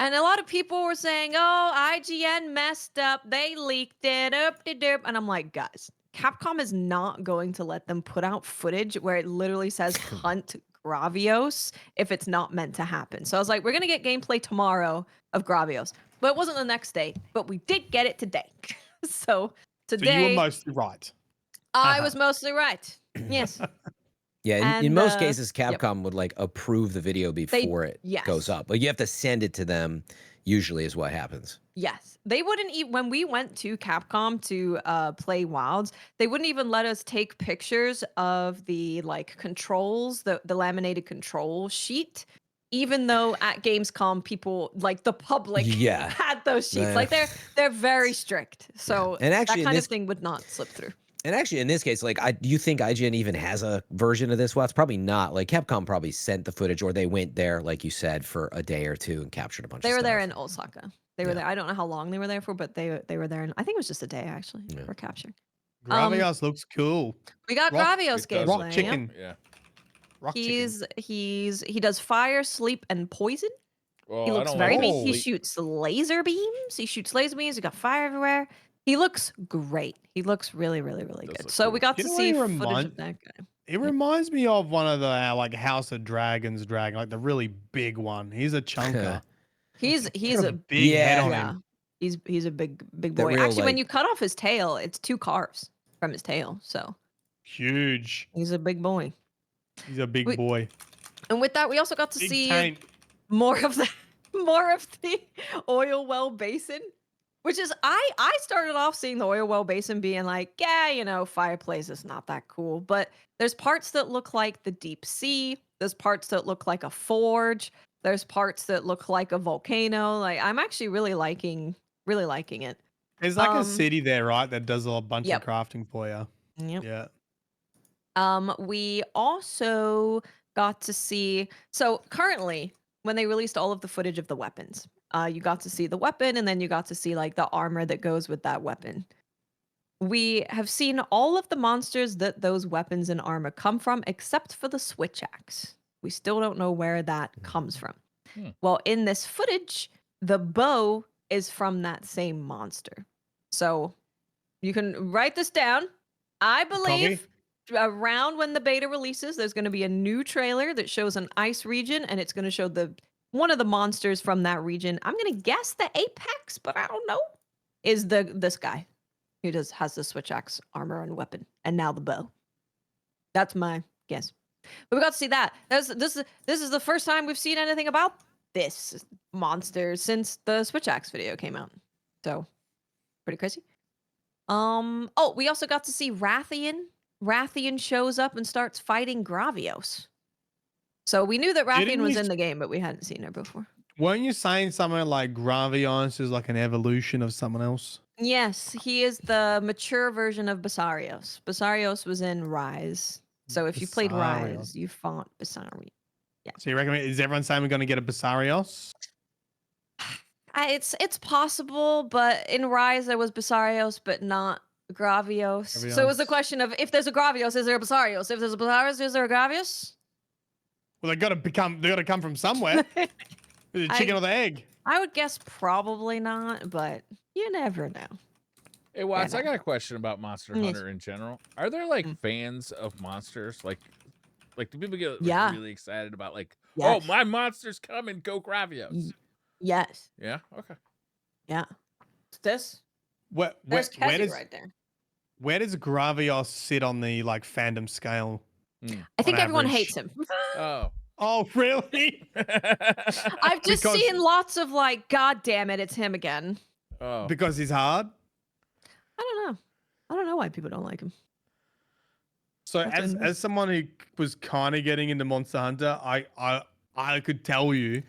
C: And a lot of people were saying, "Oh, IGN messed up. They leaked it. Up-de-doop." And I'm like, guys, Capcom is not going to let them put out footage where it literally says hunt Gravios if it's not meant to happen. So I was like, we're going to get gameplay tomorrow of Gravios. But it wasn't the next day, but we did get it today. So today...
D: So you were mostly right.
C: I was mostly right. Yes.
B: Yeah, in most cases,
C: yep.
B: Capcom would like approve the video before it goes up. Like you have to send it to them. Usually, is what happens.
C: Yes, they wouldn't even when we went to Capcom to play Wilds. They wouldn't even let us take pictures of the like controls, the laminated control sheet. Even though at Gamescom, people like the public had those sheets. Like they're very strict. So
B: and actually,
C: that kind of thing would not slip through.
B: And actually, in this case, like, do you think IGN even has a version of this? Well, it's probably not. Like, Capcom probably sent the footage, or they went there, like you said, for a day or two and captured a bunch of stuff.
C: They were there in Osaka. They were there. I don't know how long they were there for, but they were there. I think it was just a day, actually, for capture.
D: Gravios looks cool.
C: We got Gravios gameplay.
D: Rock chicken.
A: Yeah.
D: Rock
C: chicken. He does fire, sleep, and poison.
A: Well,
C: he looks very mean. He shoots laser beams. He shoots laser beams. He got fire everywhere. He looks great. He looks really, really, really good. So we got to see footage of that guy.
D: It reminds me of one of the like House of Dragons dragon, like the really big one. He's a chunker.
C: he's a
D: big head on him.
C: He's a big boy. Actually, when you cut off his tail, it's 2 carves from his tail. So
D: huge.
C: He's a big boy.
D: He's a big boy.
C: And with that, we also got to see more of the oil well basin. Which is, I started off seeing the oil well basin being like, yeah, you know, fireplace is not that cool. But there's parts that look like the deep sea. There's parts that look like a forge. There's parts that look like a volcano. Like, I'm actually really liking it.
D: There's like a city there, right? That does a bunch of crafting for you.
C: Yep. Yeah. We also got to see, so currently, when they released all of the footage of the weapons, you got to see the weapon, and then you got to see like the armor that goes with that weapon. We have seen all of the monsters that those weapons and armor come from, except for the switch axe. We still don't know where that comes from. Well, in this footage, the bow is from that same monster. So you can write this down. I believe around when the beta releases, there's going to be a new trailer that shows an ice region, and it's going to show one of the monsters from that region. I'm gonna guess the apex, but I don't know. Is this guy who has the switch axe armor and weapon, and now the bow. That's my guess. But we got to see that. This is the first time we've seen anything about this monster since the switch axe video came out. So pretty crazy. Oh, we also got to see Rathian. Rathian shows up and starts fighting Gravios. So we knew that Rathian was in the game, but we hadn't seen her before.
D: Weren't you saying something like Gravios is like an evolution of someone else?
C: Yes, he is the mature version of Basarios. Basarios was in Rise. So if you played Rise, you fought Basarios. Yeah.
D: So you recommend, is everyone saying we're going to get a Basarios?
C: It's possible, but in Rise there was Basarios, but not Gravios. So it was a question of, if there's a Gravios, is there a Basarios? If there's a Basarios, is there a Gravios?
D: Well, they got to come from somewhere. The chicken or the egg?
C: I would guess probably not, but you never know.
A: Hey, Watts, I got a question about Monster Hunter in general. Are there like fans of monsters? Like do people get really excited about like, oh, my monster's coming, go Gravios?
C: Yes.
A: Yeah. Okay.
C: Yeah. There's
D: Kessie
C: right there.
D: Where does Gravios sit on the like fandom scale?
C: I think everyone hates him.
D: Oh, really?
C: I've just seen lots of like, God damn it, it's him again.
A: Oh.
D: Because he's hard?
C: I don't know. I don't know why people don't like him.
D: So as someone who was kind of getting into Monster Hunter, I could tell you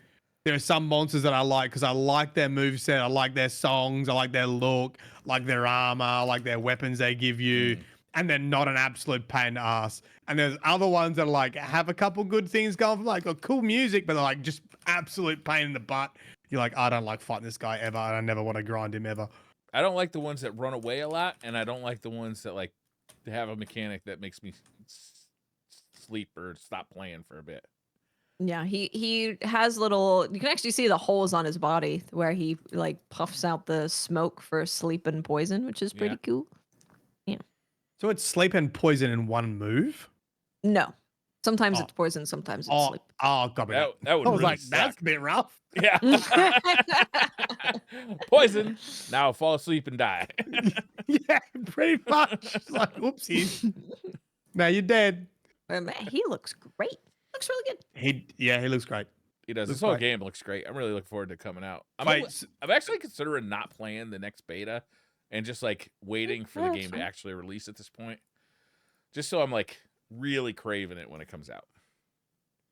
D: there are some monsters that I like because I like their moveset, I like their songs, I like their look, I like their armor, I like their weapons they give you. And they're not an absolute pain in the ass. And there's other ones that are like have a couple good things going for like cool music, but they're like just absolute pain in the butt. You're like, I don't like fighting this guy ever, and I never want to grind him ever.
A: I don't like the ones that run away a lot, and I don't like the ones that like have a mechanic that makes me sleep or stop playing for a bit.
C: Yeah, he has little. You can actually see the holes on his body where he like puffs out the smoke for sleep and poison, which is pretty cool. Yeah.
D: So it's sleep and poison in one move?
C: No, sometimes
D: Oh.
C: it's poison, sometimes it's sleep.
D: Got me.
A: That would
D: I was
A: really
D: like,
A: suck.
D: that's a bit rough.
A: Yeah. Poison. Now fall asleep and die.
D: Yeah, pretty much. It's like, oopsies. Now you're dead.
C: But man, he looks great. Looks really good.
D: He looks great.
A: He does.
D: Looks
A: This whole
D: great.
A: game looks great. I'm really looking forward to it coming out. I'm actually considering not playing the next beta and just like waiting for the game to actually release at this point. Just so I'm like really craving it when it comes out.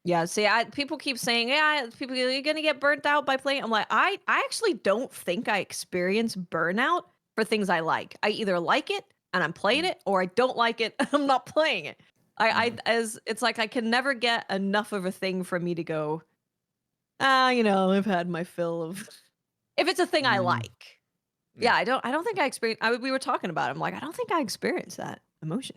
C: Yeah, see, people keep saying, yeah, people you're gonna get burnt out by playing. I'm like, I actually don't think I experience burnout for things I like. I either like it and I'm playing it, or I don't like it and I'm not playing it. It's like I can never get enough of a thing for me to go, I've had my fill of. If it's a thing I like, yeah, I don't think I experience. We were talking about it. I'm like, I don't think I experience that emotion.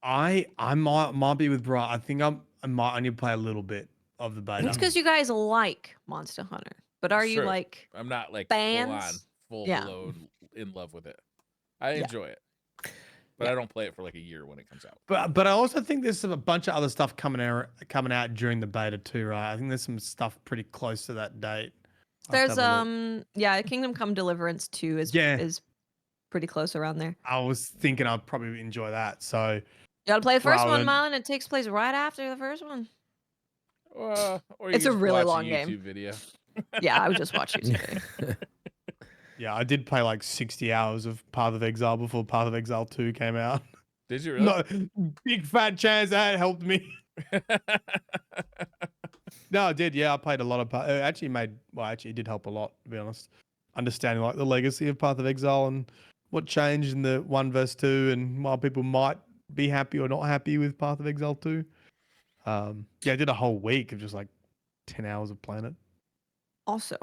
D: I might be with Brian. I think I might only play a little bit of the beta.
C: It's because you guys like Monster Hunter, but are you like?
A: I'm not like
C: fans?
A: full blown in love with it. I enjoy it, but I don't play it for like a year when it comes out.
D: But I also think there's a bunch of other stuff coming out during the beta too, right? I think there's some stuff pretty close to that date.
C: There's Kingdom Come Deliverance 2 is pretty close around there.
D: I was thinking I'd probably enjoy that. So
C: you gotta play the first one, Myelin. It takes place right after the first one.
A: Or
C: it's a really long
A: YouTube
C: game.
A: Video.
C: Yeah, I would just watch YouTube video.
D: Yeah, I did play like 60 hours of Path of Exile before Path of Exile 2 came out.
A: Did you really?
D: No, big fat chance that helped me. No, I did. Yeah, I played a lot of it did help a lot, to be honest. Understanding like the legacy of Path of Exile and what changed in the 1 verse 2 and why people might be happy or not happy with Path of Exile 2. I did a whole week of just like 10 hours of playing it.
C: Also,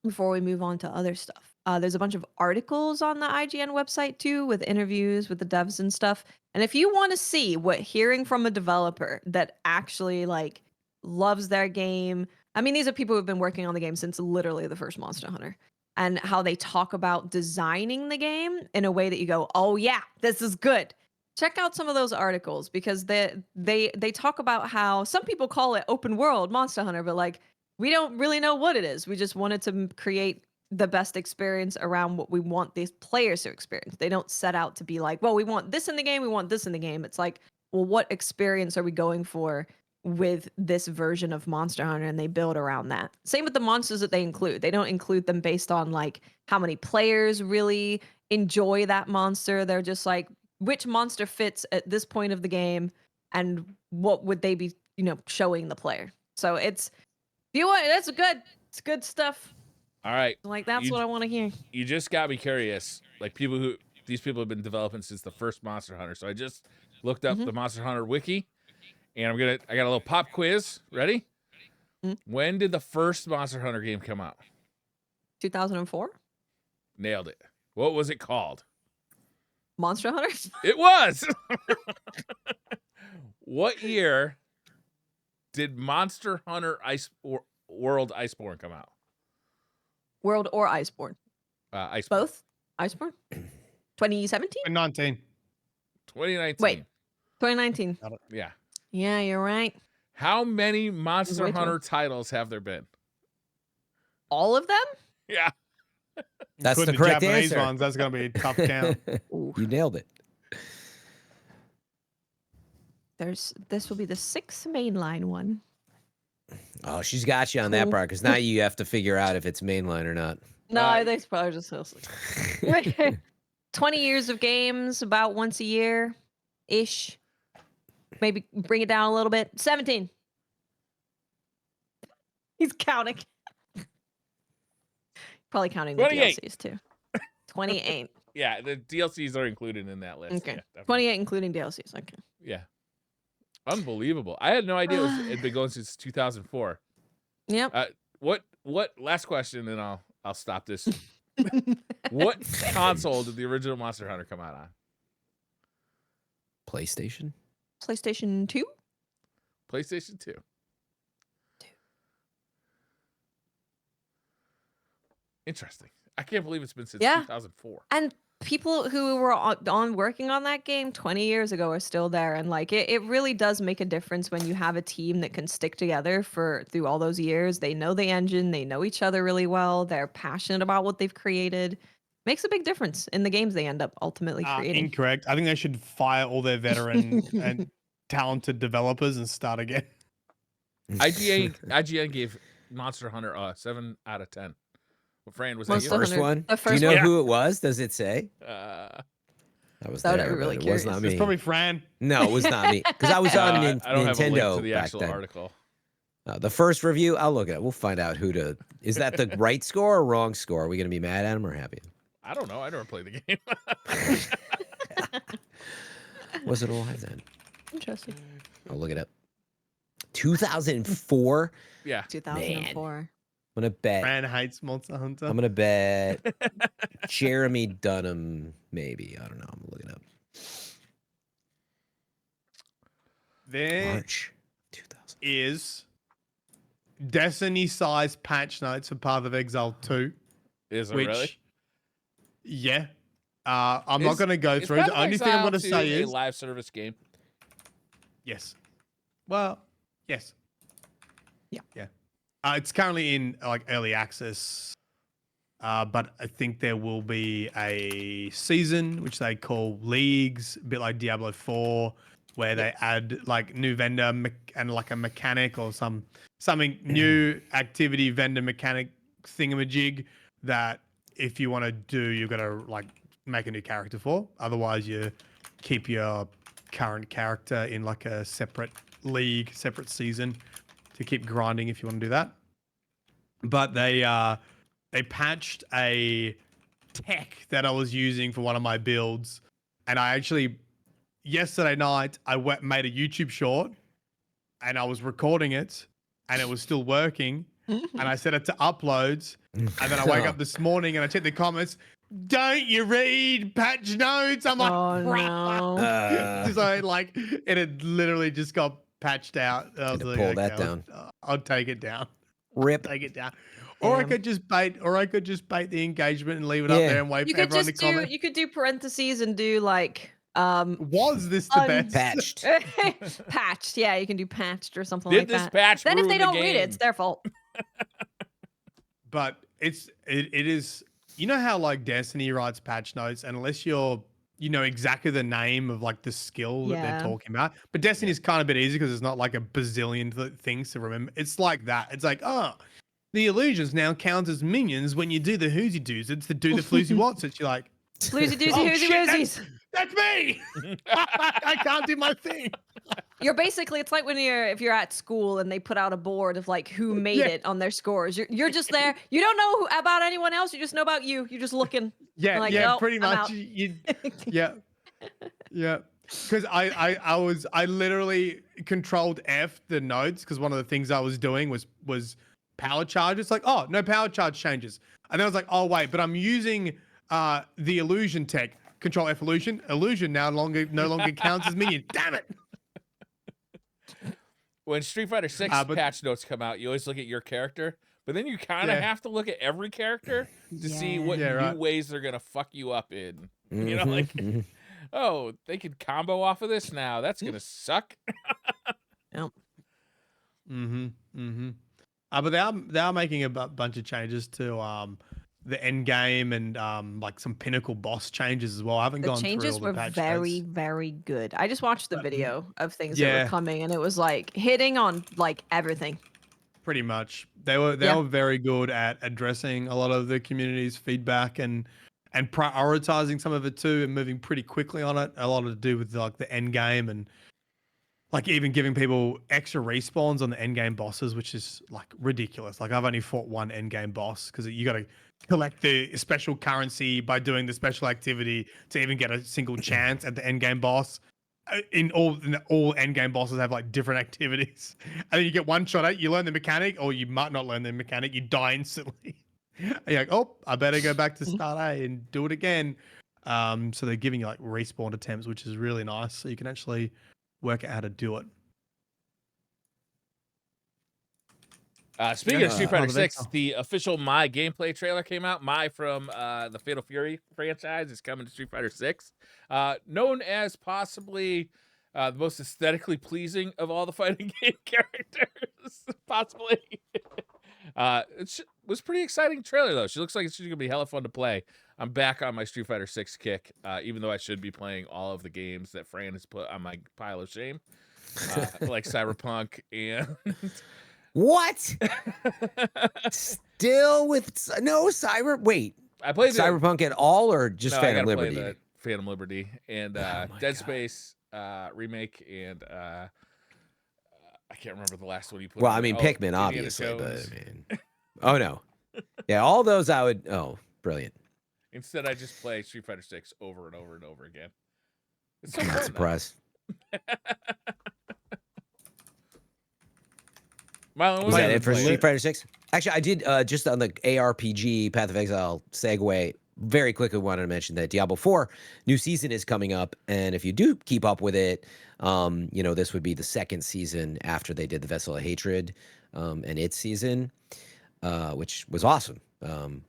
C: before we move on to other stuff, there's a bunch of articles on the IGN website too, with interviews with the devs and stuff. And if you want to see what hearing from a developer that actually like loves their game, I mean, these are people who've been working on the game since literally the first Monster Hunter, and how they talk about designing the game in a way that you go, oh yeah, this is good. Check out some of those articles, because they talk about how some people call it open world Monster Hunter, but like we don't really know what it is. We just wanted to create the best experience around what we want these players to experience. They don't set out to be like, well, we want this in the game, we want this in the game. It's like, well, what experience are we going for with this version of Monster Hunter? And they build around that. Same with the monsters that they include. They don't include them based on like how many players really enjoy that monster. They're just like, which monster fits at this point of the game and what would they be, showing the player. So it's it's good stuff.
A: All right.
C: Like that's what I want to hear.
A: You just got me curious. Like these people have been developing since the first Monster Hunter. So I just looked up the Monster Hunter wiki, and I got a little pop quiz. Ready? When did the first Monster Hunter game come out?
C: 2004.
A: Nailed it. What was it called?
C: Monster Hunter?
A: It was. What year did Monster Hunter World Iceborne come out?
C: World or Iceborne?
A: Iceborne.
C: Both? Iceborne? 2017?
D: 2019.
A: 2019.
C: Wait. 2019.
A: Yeah.
C: Yeah, you're right.
A: How many Monster Hunter titles have there been?
C: All of them?
A: Yeah.
B: That's the correct
D: Japanese
B: answer.
D: ones, that's going to be a tough count.
B: You nailed it.
C: This will be the 6th mainline one.
B: Oh, she's got you on that part, because now you have to figure out if it's mainline or not.
C: No, I think it's probably just 20 years of games, about once a year ish. Maybe bring it down a little bit. 17. He's counting. Probably counting the
A: 28.
C: DLCs too. 28.
A: Yeah, the DLCs are included in that list.
C: Okay.
A: Yeah,
C: 28 including DLCs. Okay.
A: Yeah. Unbelievable. I had no idea it'd been going since 2004.
C: Yep.
A: What last question, and I'll stop this. What console did the original Monster Hunter come out on?
B: PlayStation?
C: PlayStation 2?
A: PlayStation 2. Interesting. I can't believe it's been since 2004.
C: And people who were on working on that game 20 years ago are still there, and like it really does make a difference when you have a team that can stick together through all those years. They know the engine, they know each other really well, they're passionate about what they've created. Makes a big difference in the games they end up ultimately creating.
D: Incorrect. I think they should fire all their veteran and talented developers and start again.
A: IGN gave Monster Hunter 7 out of 10. Well, Fran, was that
B: The first one?
C: The first
B: Do you know
C: one?
B: who it was? Does it say?
A: I
B: I was
C: That would
B: there,
C: be really
B: but it was not
C: curious.
B: me.
D: It's probably Fran.
B: No, it was not me. Because I was on
A: don't have a link
B: Nintendo
A: to the
B: back
A: actual
B: then.
A: article.
B: The first review, I'll look at it. We'll find out who to. Is that the right score or wrong score? Are we going to be mad at him or happy?
A: I don't know. I never played the game.
B: Was it alive then?
C: Interesting.
B: I'll look it up. 2004?
A: Yeah.
C: 2004.
B: I'm going to bet.
D: Fran hates Monster Hunter.
B: I'm going to bet Jeremy Dunham, maybe. I don't know. I'm going to look it up.
D: There
B: March 2000.
D: is Destiny-sized patch notes for part of Exile 2.
A: Is it
D: which,
A: really?
D: Yeah. I'm not going to go
A: Is
D: through.
A: Path
D: The
A: of
D: only thing I'm
A: Exile
D: going to
A: 2
D: say
A: a
D: is
A: live service game.
D: yes. Well, yes.
C: Yeah.
D: Yeah. It's currently in like early access, but I think there will be a season which they call Leagues, a bit like Diablo 4, where they add like new vendor and like a mechanic or something new activity vendor mechanic thingamajig that if you want to do, you've got to like make a new character for. Otherwise, you keep your current character in like a separate league, separate season to keep grinding if you want to do that. But they patched a tech that I was using for one of my builds, and I actually yesterday night I made a YouTube short, and I was recording it, and it was still working, and I set it to uploads, and then I wake up this morning and I check the comments. Don't you read patch notes? I'm like,
C: Oh, no.
D: so like it had literally just got patched out. I was like,
B: pull that down.
D: I'll take it down.
B: Rip.
D: Take it down. Or I could just bait the engagement and leave it up there and wait for everyone to comment.
C: You could do parentheses and do like
D: Was this the best?
B: Patched.
C: patched. Yeah, you can do patched or something
A: Did
C: like
A: this
C: that.
A: patch
C: Then if
A: ruin
C: they
A: the
C: don't read it,
A: game?
C: it's their fault.
D: But it is, you know how like Destiny writes patch notes, and unless you know exactly the name of like the skill that they're talking about. But Destiny is kind of a bit easy because it's not like a bazillion things to remember. It's like that. It's like, oh, the illusions now count as minions when you do the whoozy doos. It's to do the floozy what's. It's you're like,
C: Floozy doozy
D: oh,
C: hoozy
D: shit,
C: woozies.
D: that's me. I can't do my thing.
C: You're basically, it's like when if you're at school and they put out a board of like who made it on their scores. You're just there. You don't know about anyone else. You just know about you. You're just looking.
D: Yeah,
C: like,
D: yeah,
C: "Nope,
D: pretty
C: I'm
D: much.
C: out."
D: Yeah. Because I literally controlled F the nodes because one of the things I was doing was power charge. It's like, oh, no power charge changes. And then I was like, oh wait, but I'm using the illusion tech. Control F illusion. Illusion no longer counts as minion. Damn it.
A: When Street Fighter 6 patch notes come out, you always look at your character, but then you kind of have to look at every character to see what new ways they're gonna fuck you up in. You know, like, oh, they can combo off of this now. That's gonna suck.
C: Yep.
D: But they are making a bunch of changes to the end game and like some pinnacle boss changes as well. I haven't gone through all the
C: changes were
D: patch
C: very,
D: notes.
C: very good. I just watched the video of things that were coming, and it was like hitting on like everything.
D: Pretty much, they were very good at addressing a lot of the community's feedback and prioritizing some of it too, and moving pretty quickly on it. A lot to do with like the end game and like even giving people extra respawns on the end game bosses, which is like ridiculous. Like I've only fought one end game boss because you got to collect the special currency by doing the special activity to even get a single chance at the end game boss. In all end game bosses have like different activities, and then you get one shot at, you learn the mechanic, or you might not learn the mechanic, you die instantly. And you're like, oh, I better go back to start A and do it again. So they're giving you like respawn attempts, which is really nice. So you can actually work out how to do it.
A: Speaking of Street Fighter 6,
D: Exile.
A: the official My gameplay trailer came out. My from the Fatal Fury franchise is coming to Street Fighter 6. Known as possibly the most aesthetically pleasing of all the fighting game characters, possibly. It was pretty exciting trailer, though. She looks like she's going to be hella fun to play. I'm back on my Street Fighter 6 kick, even though I should be playing all of the games that Fran has put on my pile of shame, like Cyberpunk and...
B: What? Still with no Cyber? Wait,
A: I played
B: Cyberpunk at all, or just Phantom Liberty?
A: Play the Phantom Liberty and Dead Space remake, and I can't remember the last one you put.
B: Well, I mean, Pikmin, obviously, but I mean, oh no, yeah, all those I would. Oh, brilliant.
A: Instead, I just play Street Fighter 6 over and over and over again. It's so
B: I'm not surprised.
A: Myelin,
B: was that it for Street Fighter 6? Actually, I did just on the ARPG Path of Exile segue. Very quickly wanted to mention that Diablo 4 new season is coming up, and if you do keep up with it, you know, this would be the second season after they did the Vessel of Hatred and its season, which was awesome.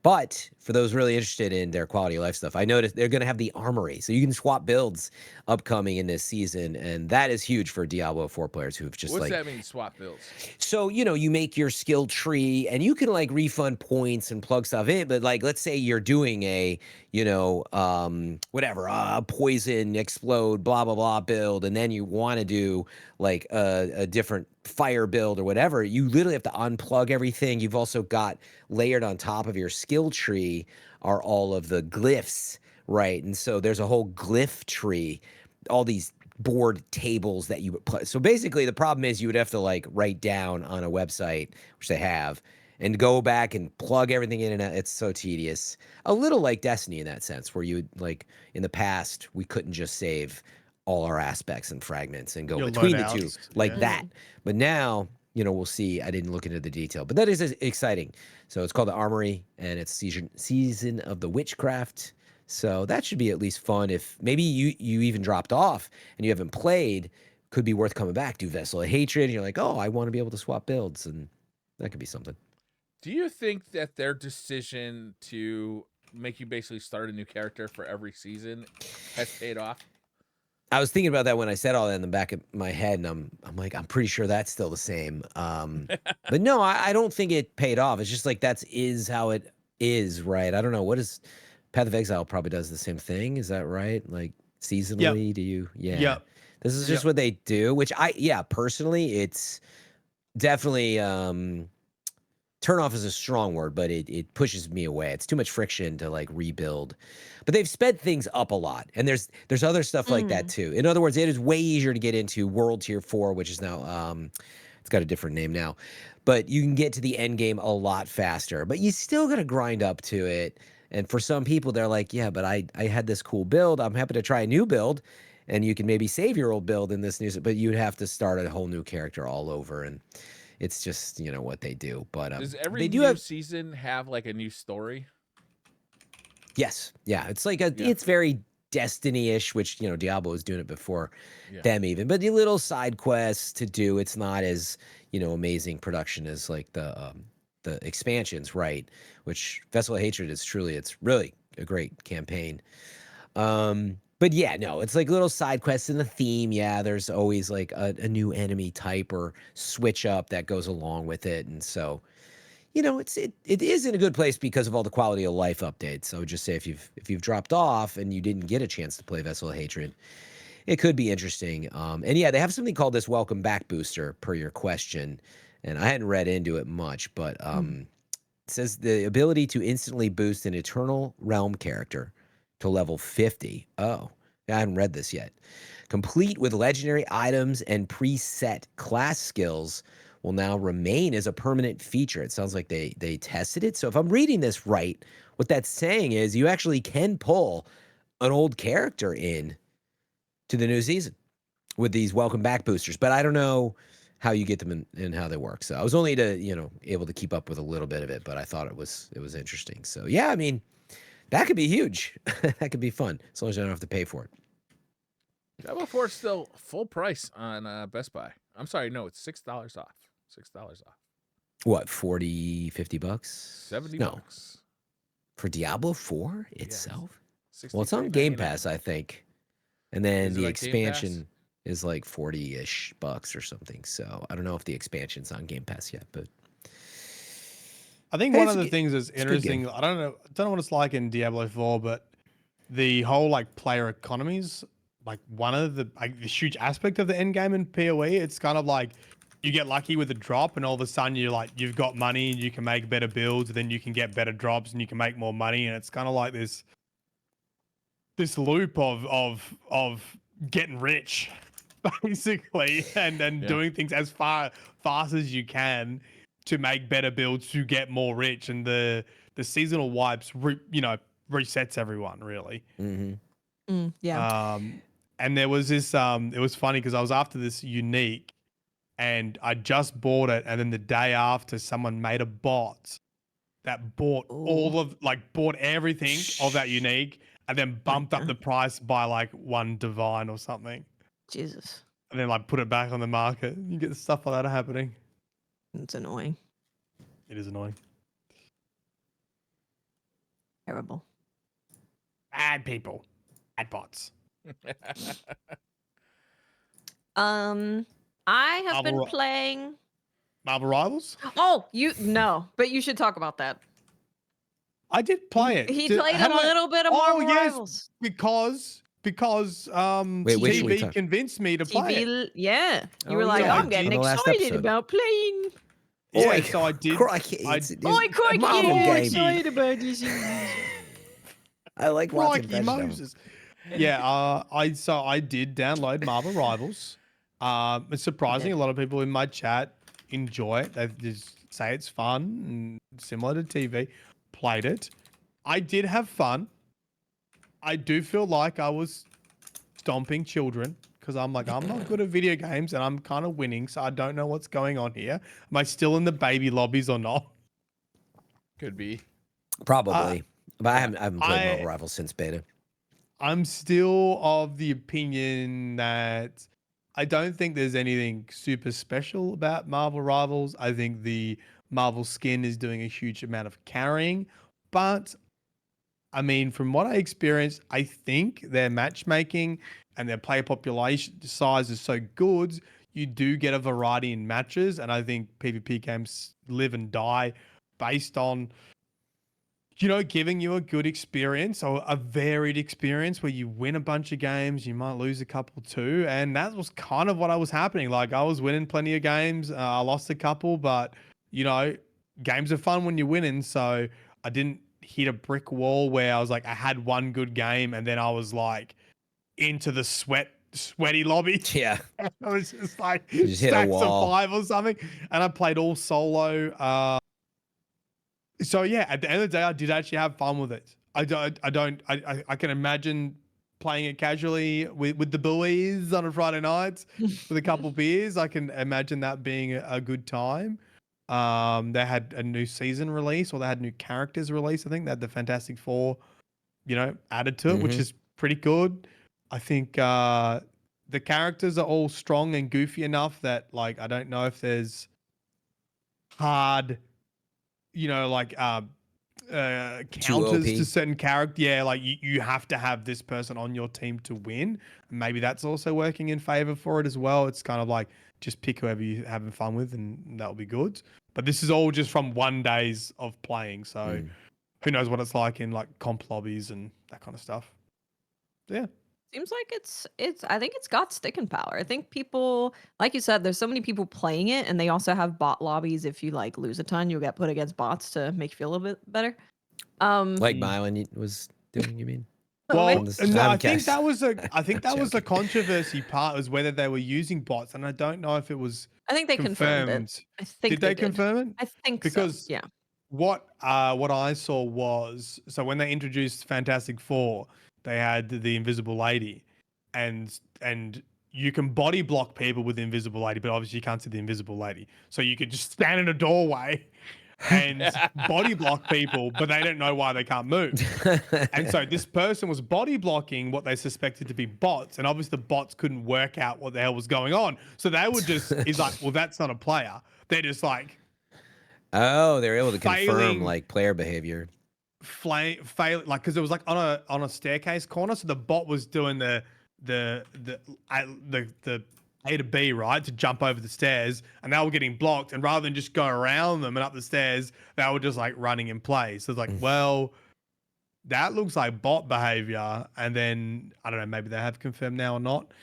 B: But for those really interested in their quality of life stuff, I noticed they're going to have the armory, so you can swap builds upcoming in this season, and that is huge for Diablo 4 players who've just
A: What's that mean, swap builds?
B: So, you know, you make your skill tree and you can like refund points and plug stuff in, but like, let's say you're doing a, you know, whatever, poison, explode, blah, blah, blah build, and then you want to do like a different fire build or whatever, you literally have to unplug everything. You've also got layered on top of your skill tree are all of the glyphs, right? And so there's a whole glyph tree, all these board tables that you would play. So basically the problem is you would have to like write down on a website, which they have, and go back and plug everything in, and it's so tedious. A little like Destiny in that sense, where you like in the past, we couldn't just save all our aspects and fragments and go between the two like that. But now, you know, we'll see. I didn't look into the detail, but that is exciting. So it's called the Armory, and it's season of the Witchcraft. So that should be at least fun. If maybe you even dropped off and you haven't played, could be worth coming back. Do Vessel of Hatred, and you're like, oh, I want to be able to swap builds, and that could be something.
A: Do you think that their decision to make you basically start a new character for every season has paid off?
B: I was thinking about that when I said all that in the back of my head, and I'm like, I'm pretty sure that's still the same. But no, I don't think it paid off. It's just like is how it is, right? I don't know. What is Path of Exile probably does the same thing. Is that right? Like seasonally, do you? Yeah. Yep. This is just what they do, which personally, it's definitely turn off is a strong word, but it pushes me away. It's too much friction to like rebuild. But they've sped things up a lot, and there's other stuff like that too. In other words, it is way easier to get into World Tier 4, which is now it's got a different name now, but you can get to the end game a lot faster. But you still got to grind up to it. And for some people, they're like, yeah, but I had this cool build. I'm happy to try a new build, and you can maybe save your old build in this new, but you'd have to start a whole new character all over, and it's just, you know, what they do. But
A: does every new season have like a new story?
B: Yes. Yeah. It's like it's very Destiny-ish, which, you know, Diablo was doing it before them even. But the little side quests to do, it's not as, you know, amazing production as like the expansions, right? Which Vessel of Hatred is truly, it's really a great campaign. But yeah, no, it's like little side quests in the theme. Yeah, there's always like a new enemy type or switch up that goes along with it. And so, you know, it is in a good place because of all the quality of life updates. So I would just say if you've dropped off and you didn't get a chance to play Vessel of Hatred, it could be interesting. And yeah, they have something called this Welcome Back booster per your question. And I hadn't read into it much, but it says the ability to instantly boost an Eternal Realm character to level 50. Oh, I haven't read this yet. Complete with legendary items and preset class skills will now remain as a permanent feature. It sounds like they tested it. So if I'm reading this right, what that's saying is you actually can pull an old character in to the new season with these Welcome Back boosters. But I don't know how you get them and how they work. So I was only able to keep up with a little bit of it, but I thought it was interesting. So yeah, I mean, that could be huge. That could be fun as long as I don't have to pay for it.
A: Diablo 4 is still full price on Best Buy. I'm sorry, no, it's $6 off. $6 off.
B: What, 40, 50 bucks?
A: $70
B: No.
A: bucks.
B: For Diablo 4 itself? Well, it's on Game Pass, I think. And then the expansion is like 40-ish bucks or something. So I don't know if the expansion's on Game Pass yet, but
D: I think one of the things that's interesting, I don't know what it's like in Diablo 4, but the whole like player economies, like one of the huge aspect of the end game in PoE, it's kind of like you get lucky with a drop and all of a sudden you've got money and you can make better builds, then you can get better drops and you can make more money, and it's kind of like this loop of getting rich basically and doing things as fast as you can to make better builds to get more rich, and the seasonal wipes resets everyone really.
C: Yeah.
D: And there was this it was funny because I was after this unique and I just bought it, and then the day after someone made a bot that bought bought everything of that unique and then bumped up the price by like 1 divine or something.
C: Jesus.
D: And then like put it back on the market. You get stuff like that happening.
C: It's annoying.
D: It is annoying.
C: Terrible.
D: Bad people. Bad bots.
C: I have been playing
D: Marvel Rivals?
C: Oh, but you should talk about that.
D: I did play it.
C: He played a little bit of Marvel Rivals.
D: Because TV convinced me to play it.
C: Yeah. You were like, I'm getting excited about playing.
D: Yeah, so I did.
C: Crikey, I'm excited about this.
B: I like watching
D: Moses. Yeah, I did download Marvel Rivals. It's surprising. A lot of people in my chat enjoy it. They just say it's fun and similar to TV. Played it. I did have fun. I do feel like I was stomping children because I'm like, I'm not good at video games and I'm kind of winning, so I don't know what's going on here. Am I still in the baby lobbies or not?
A: Could be.
B: Probably. But I haven't played Marvel Rivals since beta.
D: I'm still of the opinion that I don't think there's anything super special about Marvel Rivals. I think the Marvel skin is doing a huge amount of carrying. But, I mean, from what I experienced, I think their matchmaking and their player population size is so good, you do get a variety in matches. And I think PvP games live and die based on, giving you a good experience or a varied experience where you win a bunch of games, you might lose a couple too. And that was kind of what was happening. Like I was winning plenty of games. I lost a couple, but games are fun when you're winning. So I didn't hit a brick wall where I was like, I had one good game and then I was like into the sweaty lobby.
B: Yeah.
D: I was just like
B: just hit a wall.
D: of 5 or something. And I played all solo. So yeah, at the end of the day, I did actually have fun with it. I can imagine playing it casually with the boys on a Friday night with a couple beers. I can imagine that being a good time. They had a new season release, or they had new characters release. I think they had the Fantastic Four, added to it, which is pretty good. I think the characters are all strong and goofy enough that like I don't know if there's hard counters to certain characters. Yeah, like you have to have this person on your team to win. Maybe that's also working in favor for it as well. It's kind of like just pick whoever you're having fun with and that'll be good. But this is all just from 1 days of playing. So who knows what it's like in like comp lobbies and that kind of stuff. Yeah.
C: Seems like I think it's got sticking power. I think people, like you said, there's so many people playing it, and they also have bot lobbies. If you like lose a ton, you'll get put against bots to make you feel a little bit better.
B: Like Myelin was doing, you mean?
D: Well, no, I think that was the controversy part, was whether they were using bots, and I don't know if it was.
C: I think they confirmed it. I think
D: did they confirm it?
C: I think
D: because
C: so. Yeah.
D: What I saw was, so when they introduced Fantastic Four, they had the Invisible Lady, and you can body block people with the Invisible Lady, but obviously you can't see the Invisible Lady. So you could just stand in a doorway and body block people, but they don't know why they can't move. And so this person was body blocking what they suspected to be bots, and obviously the bots couldn't work out what the hell was going on. So they would just, he's like, well, that's not a player. They're just like,
B: oh, they're able to confirm
D: failing,
B: like player behavior.
D: Fail, like, because it was like on a staircase corner, so the bot was doing the A to B, right, to jump over the stairs, and they were getting blocked, and rather than just go around them and up the stairs, they were just like running in place. So it's like, well, that looks like bot behavior. And then I don't know, maybe they have confirmed now or not.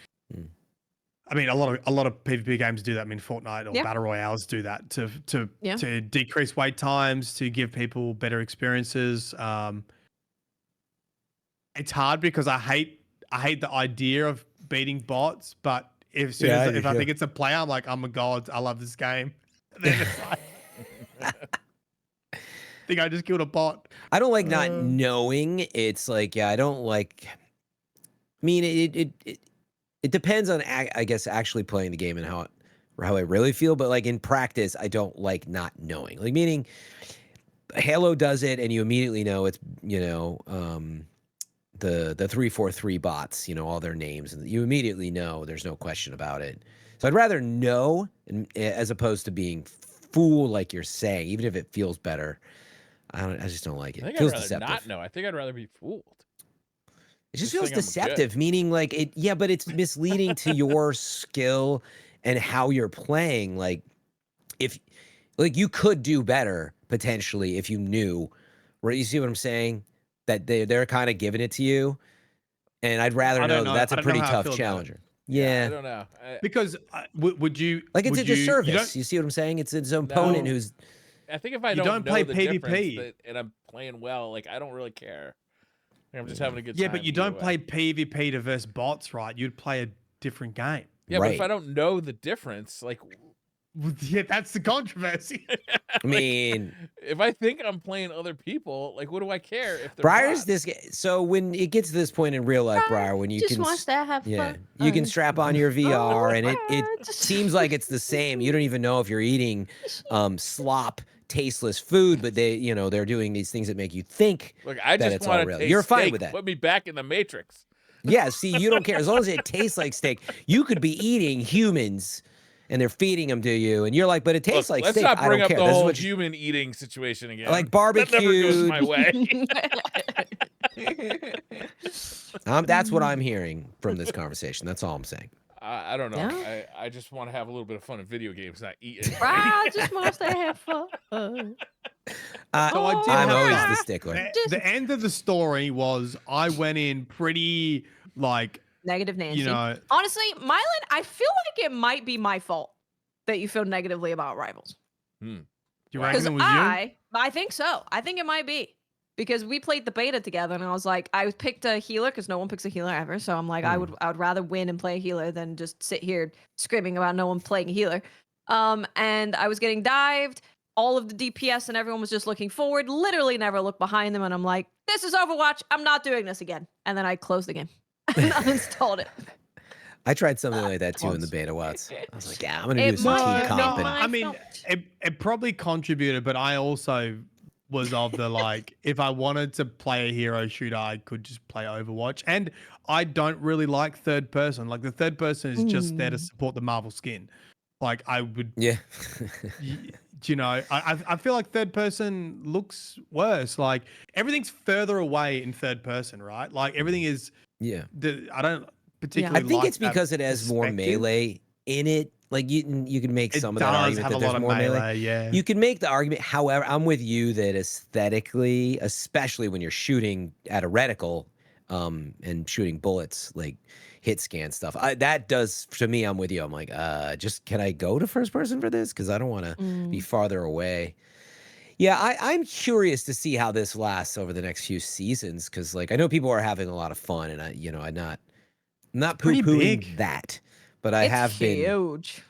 D: I mean, a lot of PvP games do that. I mean, Fortnite or Battle Royales do that to decrease wait times, to give people better experiences. It's hard because I hate the idea of beating bots, but if I think it's a player, I'm like, oh my god, I love this game. And then it's like, I think I just killed a bot.
B: I don't like not knowing. It's like, I don't like. I mean, it depends on, I guess, actually playing the game and how I really feel. But like in practice, I don't like not knowing. Like meaning, Halo does it, and you immediately know it's the 343 bots, all their names, and you immediately know. There's no question about it. So I'd rather know as opposed to being fooled, like you're saying, even if it feels better. I just don't like it. It feels deceptive.
A: Not know. I think I'd rather be fooled.
B: It just feels deceptive, meaning like it. Yeah, but it's misleading to your skill and how you're playing. Like if, like you could do better potentially if you knew. Right? You see what I'm saying? That they're kind of giving it to you, and I'd rather know that's a pretty tough challenger. Yeah,
A: I don't know.
D: Because would you
B: like it's a disservice? You see what I'm saying? It's its opponent who's.
A: I think if I don't play PvP and I'm playing well, like I don't really care. I'm just having a good time.
D: Yeah, but you don't play PvP to versus bots, right? You'd play a different game.
A: Yeah, but if I don't know the difference, like.
D: Yeah, that's the controversy.
B: I mean,
A: if I think I'm playing other people, like, what do I care if they're
B: Briar's this? So when it gets to this point in real life, Briar, when you
C: just wants to have fun.
B: You can strap on your VR, and it seems like it's the same. You don't even know if you're eating slop, tasteless food, but they're doing these things that make you think.
A: Look, I just
B: it's all real. You're fine with that.
A: Put me back in the Matrix.
B: Yeah, see, you don't care as long as it tastes like steak. You could be eating humans. And they're feeding them to you, and you're like, but it tastes like steak.
A: Let's not bring up the whole human eating situation again.
B: Like barbecue.
A: That never goes my way.
B: That's what I'm hearing from this conversation. That's all I'm saying.
A: I don't know. Yeah. I just want to have a little bit of fun in video games, not eat anything.
C: I just want to have fun.
B: I'm always the stickler.
D: The end of the story was I went in pretty like.
C: Negative Nancy. Honestly, Myelin, I feel like it might be my fault that you feel negatively about Rivals.
D: You reckon it was you?
C: I think so. I think it might be. Because we played the beta together, and I was like, I picked a healer because no one picks a healer ever. So I'm like, I would rather win and play a healer than just sit here screaming about no one playing a healer. And I was getting dived. All of the DPS and everyone was just looking forward. Literally never looked behind them. And I'm like, this is Overwatch. I'm not doing this again. And then I closed the game. And uninstalled it.
B: I tried something like that too in the beta once. I was like, yeah, I'm gonna do some team comp.
D: I mean, it probably contributed, but I also was of the like, if I wanted to play a hero shooter, I could just play Overwatch. And I don't really like third person. Like the third person is just there to support the Marvel skin. Like I would, I feel like third person looks worse. Like everything's further away in third person, right? Like everything is. Yeah, I don't particularly.
B: I think it's because it has more melee in it. Like you can make some of that argument that there's more melee.
D: Yeah,
B: you can make the argument. However, I'm with you that aesthetically, especially when you're shooting at a reticle, and shooting bullets like hit scan stuff, that does to me. I'm with you. I'm like, just can I go to first person for this? Because I don't want to be farther away. Yeah, I'm curious to see how this lasts over the next few seasons because, like, I know people are having a lot of fun, and I'm not poo-pooing that, but I have been
C: huge.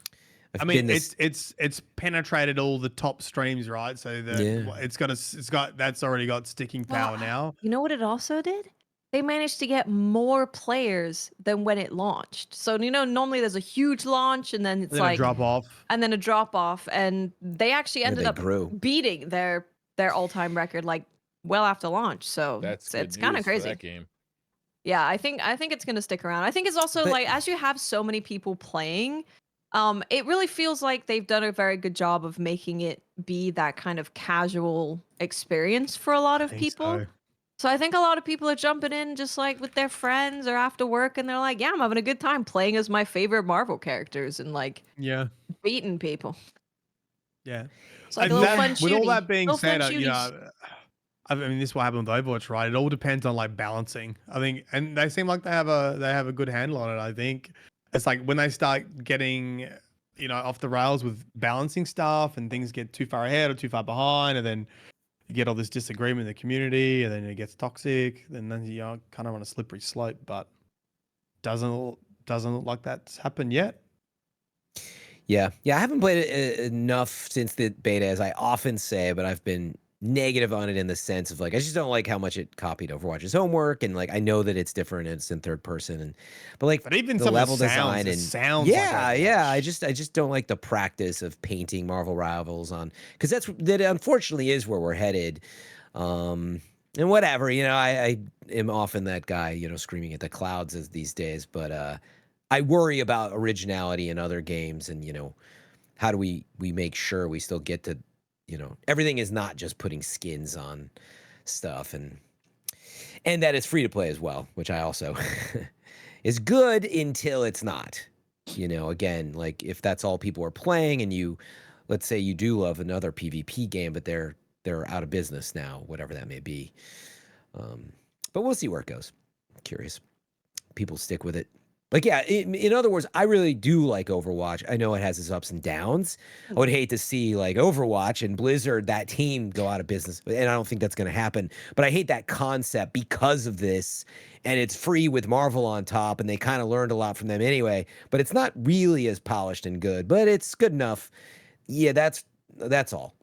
D: I mean, it's penetrated all the top streams, right? So that's already got sticking power now.
C: You know what it also did? they managed to get more players than when it launched. So, normally there's a huge launch and then it's
D: Then a
C: like
D: drop off.
C: and then a drop off, and they actually
B: Yeah,
C: ended
B: they
C: up
B: grew.
C: beating their all-time record like well after launch. So
A: That's
C: it's
A: good
C: kind of
A: news for
C: crazy.
A: that game.
C: Yeah, I think it's gonna stick around. I think it's also
B: But-
C: like as you have so many people playing, it really feels like they've done a very good job of making it be that kind of casual experience for a lot
D: I
C: of
D: think
C: people.
D: so.
C: So I think a lot of people are jumping in just like with their friends or after work, and they're like, "Yeah, I'm having a good time playing as my favorite Marvel characters and like
D: Yeah.
C: beating people."
D: Yeah.
C: It's like a little fun
D: With all
C: shooty.
D: that being
C: Little fun
D: said,
C: shooties.
D: I mean, this is what happened with Overwatch, right? It all depends on like balancing. I think, and they seem like they have a good handle on it. I think it's like when they start getting, off the rails with balancing stuff, and things get too far ahead or too far behind, and then you get all this disagreement in the community, and then it gets toxic. Then you're kind of on a slippery slope. But doesn't look like that's happened yet.
B: Yeah, I haven't played it enough since the beta, as I often say, but I've been negative on it in the sense of like I just don't like how much it copied Overwatch's homework, and like I know that it's different and it's in third person, but like
D: But even
B: the
D: some
B: level
D: of the sounds,
B: design
D: it
B: and
D: sounds like
B: yeah, I
D: Overwatch.
B: just don't like the practice of painting Marvel Rivals on, because that unfortunately is where we're headed. And whatever, I am often that guy, screaming at the clouds as these days, but I worry about originality in other games, and how do we make sure we still get to, everything is not just putting skins on stuff, and that it's free to play as well, which I also is good until it's not. Again, like if that's all people are playing, and let's say you do love another PvP game, but they're out of business now, whatever that may be. But we'll see where it goes. I'm curious. People stick with it. Like, yeah, in other words, I really do like Overwatch. I know it has its ups and downs. I would hate to see like Overwatch and Blizzard, that team, go out of business. And I don't think that's going to happen. But I hate that concept because of this. And it's free with Marvel on top. And they kind of learned a lot from them anyway. But it's not really as polished and good. But it's good enough. Yeah, that's all.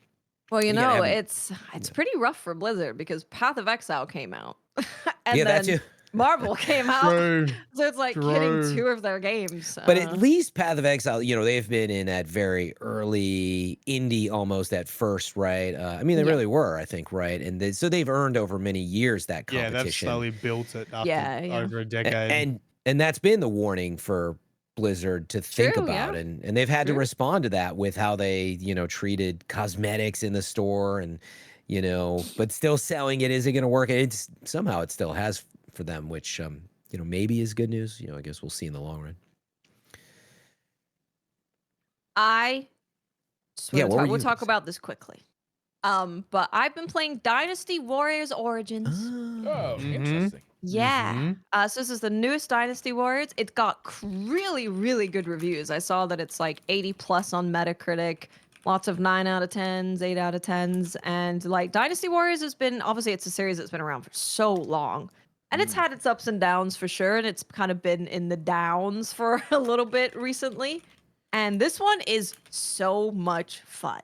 C: Well,
B: Again,
C: it's pretty rough for Blizzard because Path of Exile came out, and
B: Yeah, that
C: then
B: too.
C: Marvel came out,
D: True.
C: so it's like hitting two of their games.
B: But at least Path of Exile, they've been in that very early indie almost at first, right? I mean, they really were, I think, right? And so they've earned over many years that
D: Yeah,
B: competition.
D: they've slowly built it after over a decade.
B: And that's been the warning for Blizzard to think about, and they've had to respond to that with how they, treated cosmetics in the store, and but still selling it. Is it going to work? It's somehow it still has for them, which maybe is good news. I guess we'll see in the long run.
C: We'll talk about this quickly. But I've been playing Dynasty Warriors Origins.
A: Oh, interesting.
C: Yeah. So this is the newest Dynasty Warriors. It got really, really good reviews. I saw that it's like 80 plus on Metacritic. Lots of 9 out of 10s, 8 out of 10s. And like Dynasty Warriors has been, obviously it's a series that's been around for so long. And it's had its ups and downs for sure. And it's kind of been in the downs for a little bit recently. And this one is so much fun.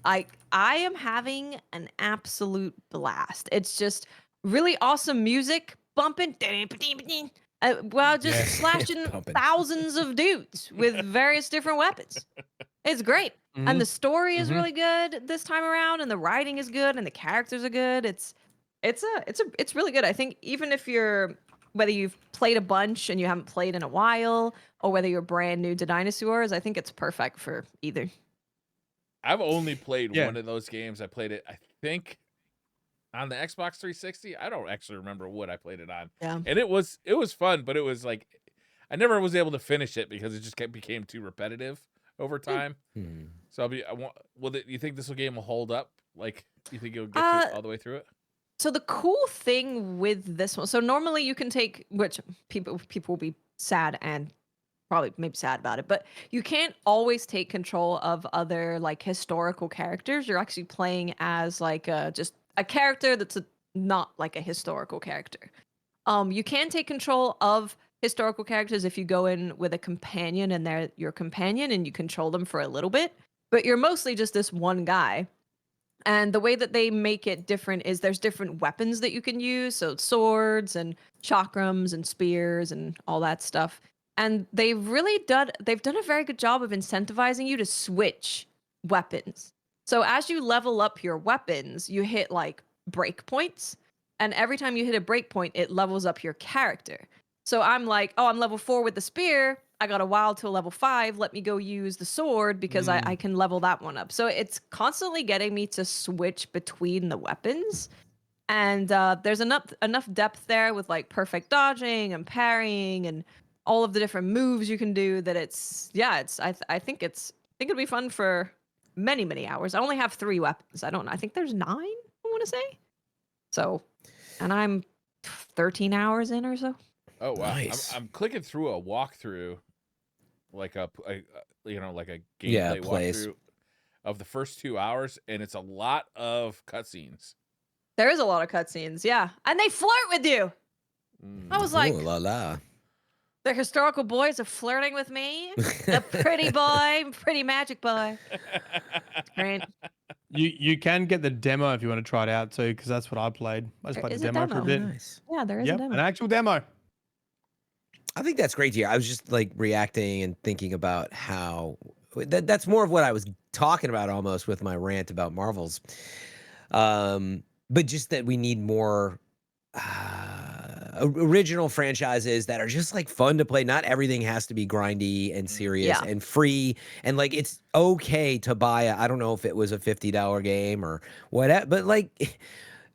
C: I am having an absolute blast. It's just really awesome music, bumping, while just slashing thousands of dudes with various different weapons. It's great. And the story is really good this time around, and the writing is good, and the characters are good. It's really good. I think even if whether you've played a bunch and you haven't played in a while, or whether you're brand new to Dynasty Wars, I think it's perfect for either.
A: I've only played one of those games. I played it, I think, on the Xbox 360. I don't actually remember what I played it on.
C: Yeah.
A: And it was fun, but it was like I never was able to finish it because it just became too repetitive over time. So you think this game will hold up? Like, you think it'll get all the way through it?
C: So the cool thing with this one, so normally you can take, which people will be sad and probably maybe sad about it, but you can't always take control of other like historical characters. You're actually playing as like just a character that's not like a historical character. You can take control of historical characters if you go in with a companion and they're your companion and you control them for a little bit, but you're mostly just this one guy. And the way that they make it different is there's different weapons that you can use. So swords and chakrams and spears and all that stuff. And they've done a very good job of incentivizing you to switch weapons. So as you level up your weapons, you hit like breakpoints. And every time you hit a breakpoint, it levels up your character. So I'm like, oh, I'm level 4 with the spear. I got a while till level 5. Let me go use the sword because I can level that one up. So it's constantly getting me to switch between the weapons. And there's enough depth there with like perfect dodging and parrying and all of the different moves you can do that I think it'll be fun for many, many hours. I only have 3 weapons. I think there's 9, I want to say. So, and I'm 13 hours in or so.
A: Oh wow!
B: Nice.
A: I'm clicking through a walkthrough, like a gameplay walkthrough of the first 2 hours, and it's a lot of cutscenes.
C: There is a lot of cutscenes, yeah, and they flirt with you. I was like,
B: ooh, la la.
C: The historical boys are flirting with me. The pretty boy, pretty magic boy. Great.
D: You can get the demo if you want to try it out too, because that's what I played. I just played the demo for a bit.
B: Nice.
C: Yeah, there is a demo.
D: An actual demo.
B: I think that's great to hear. I was just like reacting and thinking about how that's more of what I was talking about almost with my rant about Marvels. But just that we need more original franchises that are just like fun to play. Not everything has to be grindy and serious and free. And like, it's okay to buy I don't know if it was a $50 game or whatever, but like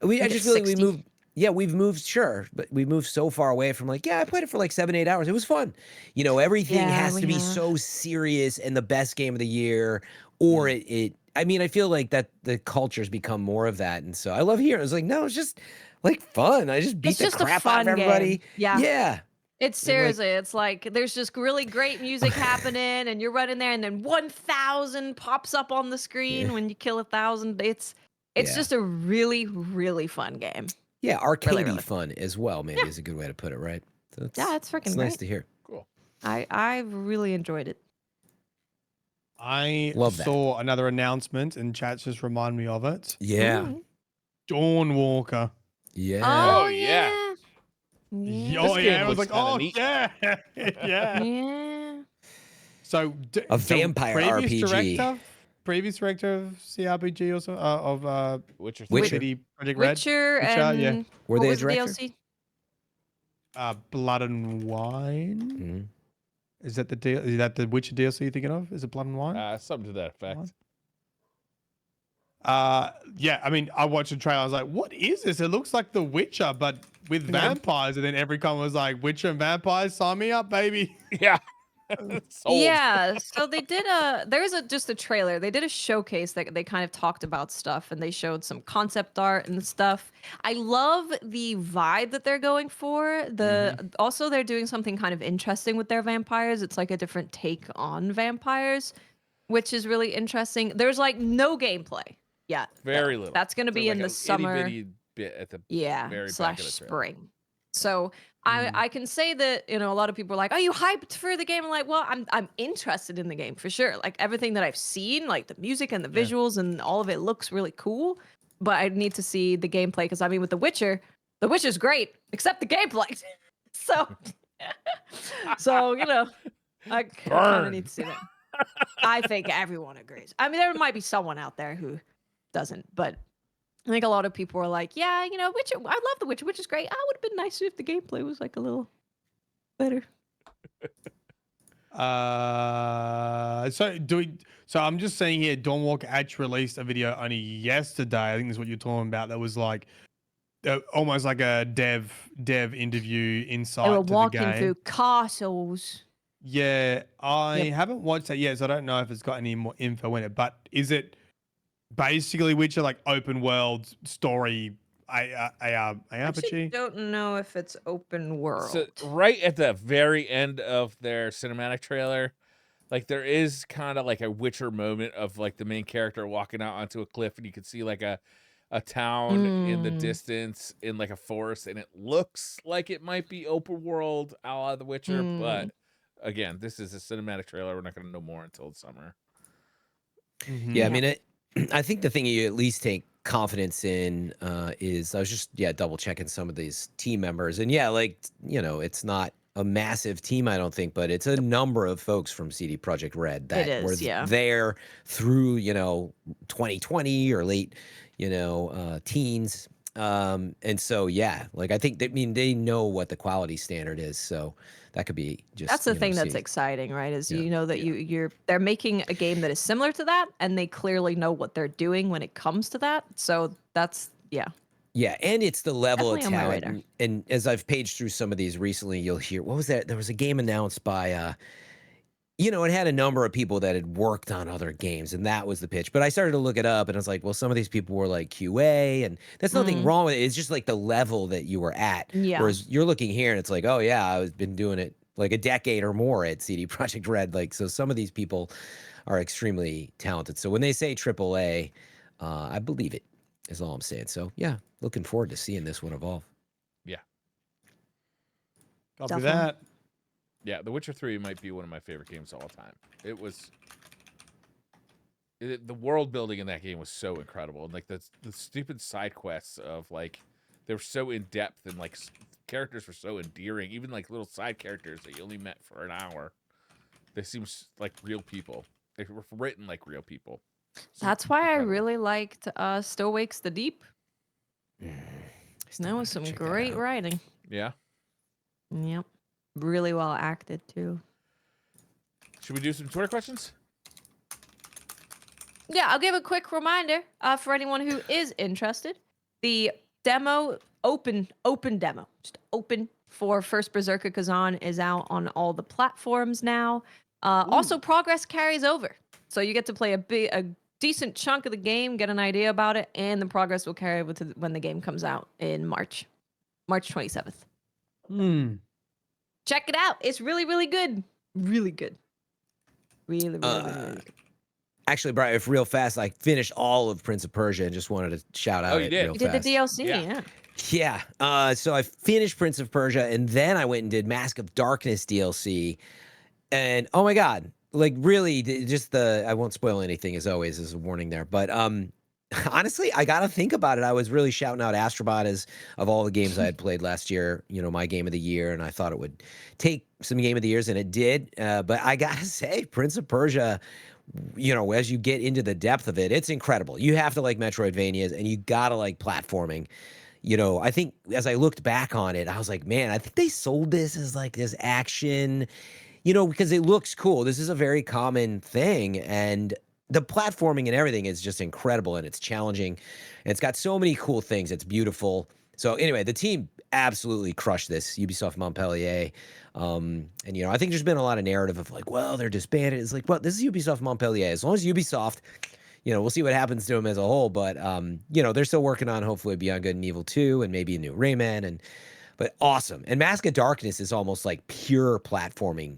B: I just feel like we moved. Yeah, we've moved, sure, but we've moved so far away from like, I played it for like 7-8 hours. It was fun. You know, everything has to be so serious and the best game of the year, or I mean, I feel like that the culture's become more of that. And so I love hearing, I was like, no, it's just like fun. I just beat the crap out of everybody.
C: Game. Yeah.
B: Yeah.
C: It's seriously, it's like there's just really great music happening and you're running there and then 1,000 pops up on the screen when you kill 1,000. It's just a really, really fun game.
B: Yeah, arcadey
C: really
B: fun as well, maybe is a good way to put it, right? So
C: it's freaking
B: nice to hear.
A: Cool.
C: I've really enjoyed it.
D: I saw another announcement and chat just remind me of it.
B: Yeah.
D: Dawnwalker.
B: Yeah.
A: Oh yeah.
D: Oh yeah, I was like, oh
A: neat.
D: yeah.
C: Yeah.
D: So
B: a vampire RPG.
D: Previous director of CRPG or so of
A: Witcher.
D: Project Red.
C: Witcher and
B: Were they a
C: was the
B: director?
C: DLC?
D: Blood and Wine. Is that the Witcher DLC you're thinking of? Is it Blood and Wine?
A: Something to that effect.
D: Yeah, I mean, I watched the trailer. I was like, what is this? It looks like The Witcher, but with vampires. And then every comment was like, Witcher and vampires, sign me up, baby.
A: Yeah.
C: Yeah, so they did just a trailer. They did a showcase that they kind of talked about stuff and they showed some concept art and stuff. I love the vibe that they're going for. Also they're doing something kind of interesting with their vampires. It's like a different take on vampires, which is really interesting. There's like no gameplay yet.
A: Very little.
C: That's going to be in the summer.
A: Bit at the
C: very spring. So I can say that, a lot of people are like, are you hyped for the game? I'm like, well, I'm interested in the game for sure. Like everything that I've seen, like the music and the visuals and all of it looks really cool. But I need to see the gameplay because I mean, with The Witcher's great, except the gameplay. So, I kind of need to see that. I think everyone agrees. I mean, there might be someone out there who doesn't, but I think a lot of people are like, yeah, Witcher, I love The Witcher, which is great. I would have been nicer if the gameplay was like a little better.
D: So I'm just saying here, Dawnwalker actually released a video only yesterday. I think that's what you're talking about. That was like almost like a dev interview insight.
C: They were
D: to the
C: walking
D: game.
C: through castles.
D: Yeah, I haven't watched that yet, so I don't know if it's got any more info in it. But is it basically Witcher, like open world story
C: I actually don't know if it's open world.
A: So right at the very end of their cinematic trailer, like there is kind of like a Witcher moment of like the main character walking out onto a cliff and you can see like a town in the distance in like a forest, and it looks like it might be open world a la The Witcher, but again, this is a cinematic trailer. We're not going to know more until the summer.
B: Yeah, I mean, I think the thing you at least take confidence in is I was just double checking some of these team members, and like it's not a massive team, I don't think, but it's a number of folks from CD Projekt Red that were there through 2020 or late teens, and so like I think they know what the quality standard is, so that could be just
C: that's the thing that's exciting, right? Is that they're making a game that is similar to that, and they clearly know what they're doing when it comes to that. So that's
B: Yeah, and it's the level
C: definitely
B: of talent. And as I've paged through some of these recently, you'll hear, what was that? There was a game announced by, it had a number of people that had worked on other games, and that was the pitch. But I started to look it up, and I was like, well, some of these people were like QA, and there's nothing wrong with it. It's just like the level that you were at.
C: Yeah.
B: Whereas you're looking here, and it's like, oh, yeah, I've been doing it like a decade or more at CD Projekt Red. Like, so some of these people are extremely talented. So when they say AAA, I believe it. Is all I'm saying. So yeah, looking forward to seeing this one evolve.
A: Yeah.
D: Copy that.
A: Yeah, The Witcher 3 might be one of my favorite games of all time. It was the world building in that game was so incredible, and like the stupid side quests of like they were so in depth, and like characters were so endearing. Even like little side characters that you only met for an hour, they seem like real people. They were written like real people.
C: That's why I really liked Still Wakes the Deep. That was some great writing.
A: Yeah.
C: Yep. Really well acted, too.
A: Should we do some Twitter questions?
C: Yeah, I'll give a quick reminder for anyone who is interested. The demo, open demo, just open for First Berserker Kazan is out on all the platforms now. Also, progress carries over. So you get to play a decent chunk of the game, get an idea about it, and the progress will carry over to when the game comes out in March 27th. Check it out. It's really, really good. Really good. Really, really, really good.
B: Actually, Brian, if real fast, I finished all of Prince of Persia and just wanted to shout out.
A: Oh, you did?
B: Real
C: You did
B: fast.
C: the DLC, yeah.
B: Yeah. So I finished Prince of Persia, and then I went and did Mask of Darkness DLC. And oh my God, like really, just I won't spoil anything as always, as a warning there. But honestly, I got to think about it. I was really shouting out Astrobot as of all the games I had played last year, my game of the year. And I thought it would take some game of the years, and it did. But I got to say, Prince of Persia, as you get into the depth of it, it's incredible. You have to like Metroidvanias, and you got to like platforming. I think as I looked back on it, I was like, man, I think they sold this as like this action, because it looks cool. This is a very common thing. And the platforming and everything is just incredible, and it's challenging. And it's got so many cool things. It's beautiful. So anyway, the team absolutely crushed this, Ubisoft Montpellier. And, I think there's been a lot of narrative of like, well, they're disbanded. It's like, well, this is Ubisoft Montpellier. As long as Ubisoft, we'll see what happens to them as a whole. But, they're still working on hopefully Beyond Good and Evil 2 and maybe a new Rayman. But awesome. And Mask of Darkness is almost like pure platforming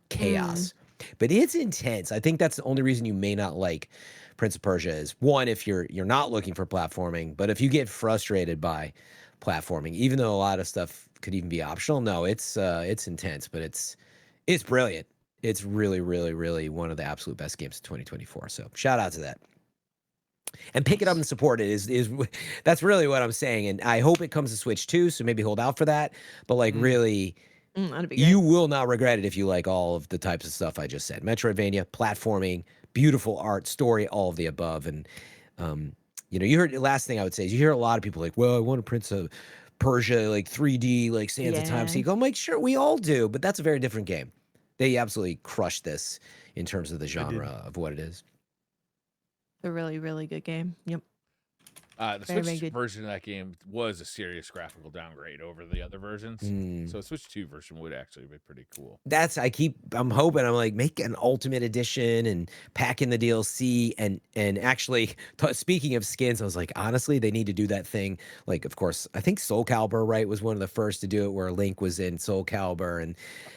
B: chaos. But it's intense. I think that's the only reason you may not like Prince of Persia is, one, if you're not looking for platforming, but if you get frustrated by platforming, even though a lot of stuff could even be optional, no, it's intense, but it's brilliant. It's really, really, really one of the absolute best games of 2024. So shout out to that. And pick it up and support it is that's really what I'm saying. And I hope it comes to Switch too, so maybe hold out for that. But like really, you will not regret it if you like all of the types of stuff I just said. Metroidvania, platforming, beautiful art, story, all of the above. And you heard the last thing I would say is you hear a lot of people like, well, I want a Prince of Persia, like 3D, like Sands of Time Sequel. I'm like, sure, we all do, but that's a very different game. They absolutely crushed this in terms of the genre of what it is.
C: A really, really good game. Yep.
A: The Switch version of that game was a serious graphical downgrade over the other versions. So a Switch 2 version would actually be pretty cool.
B: I'm hoping, I'm like, make an Ultimate Edition and pack in the DLC. And actually, speaking of skins, I was like, honestly, they need to do that thing. Like, of course, I think Soul Calibur, right, was one of the first to do it, where Link was in Soul Calibur. And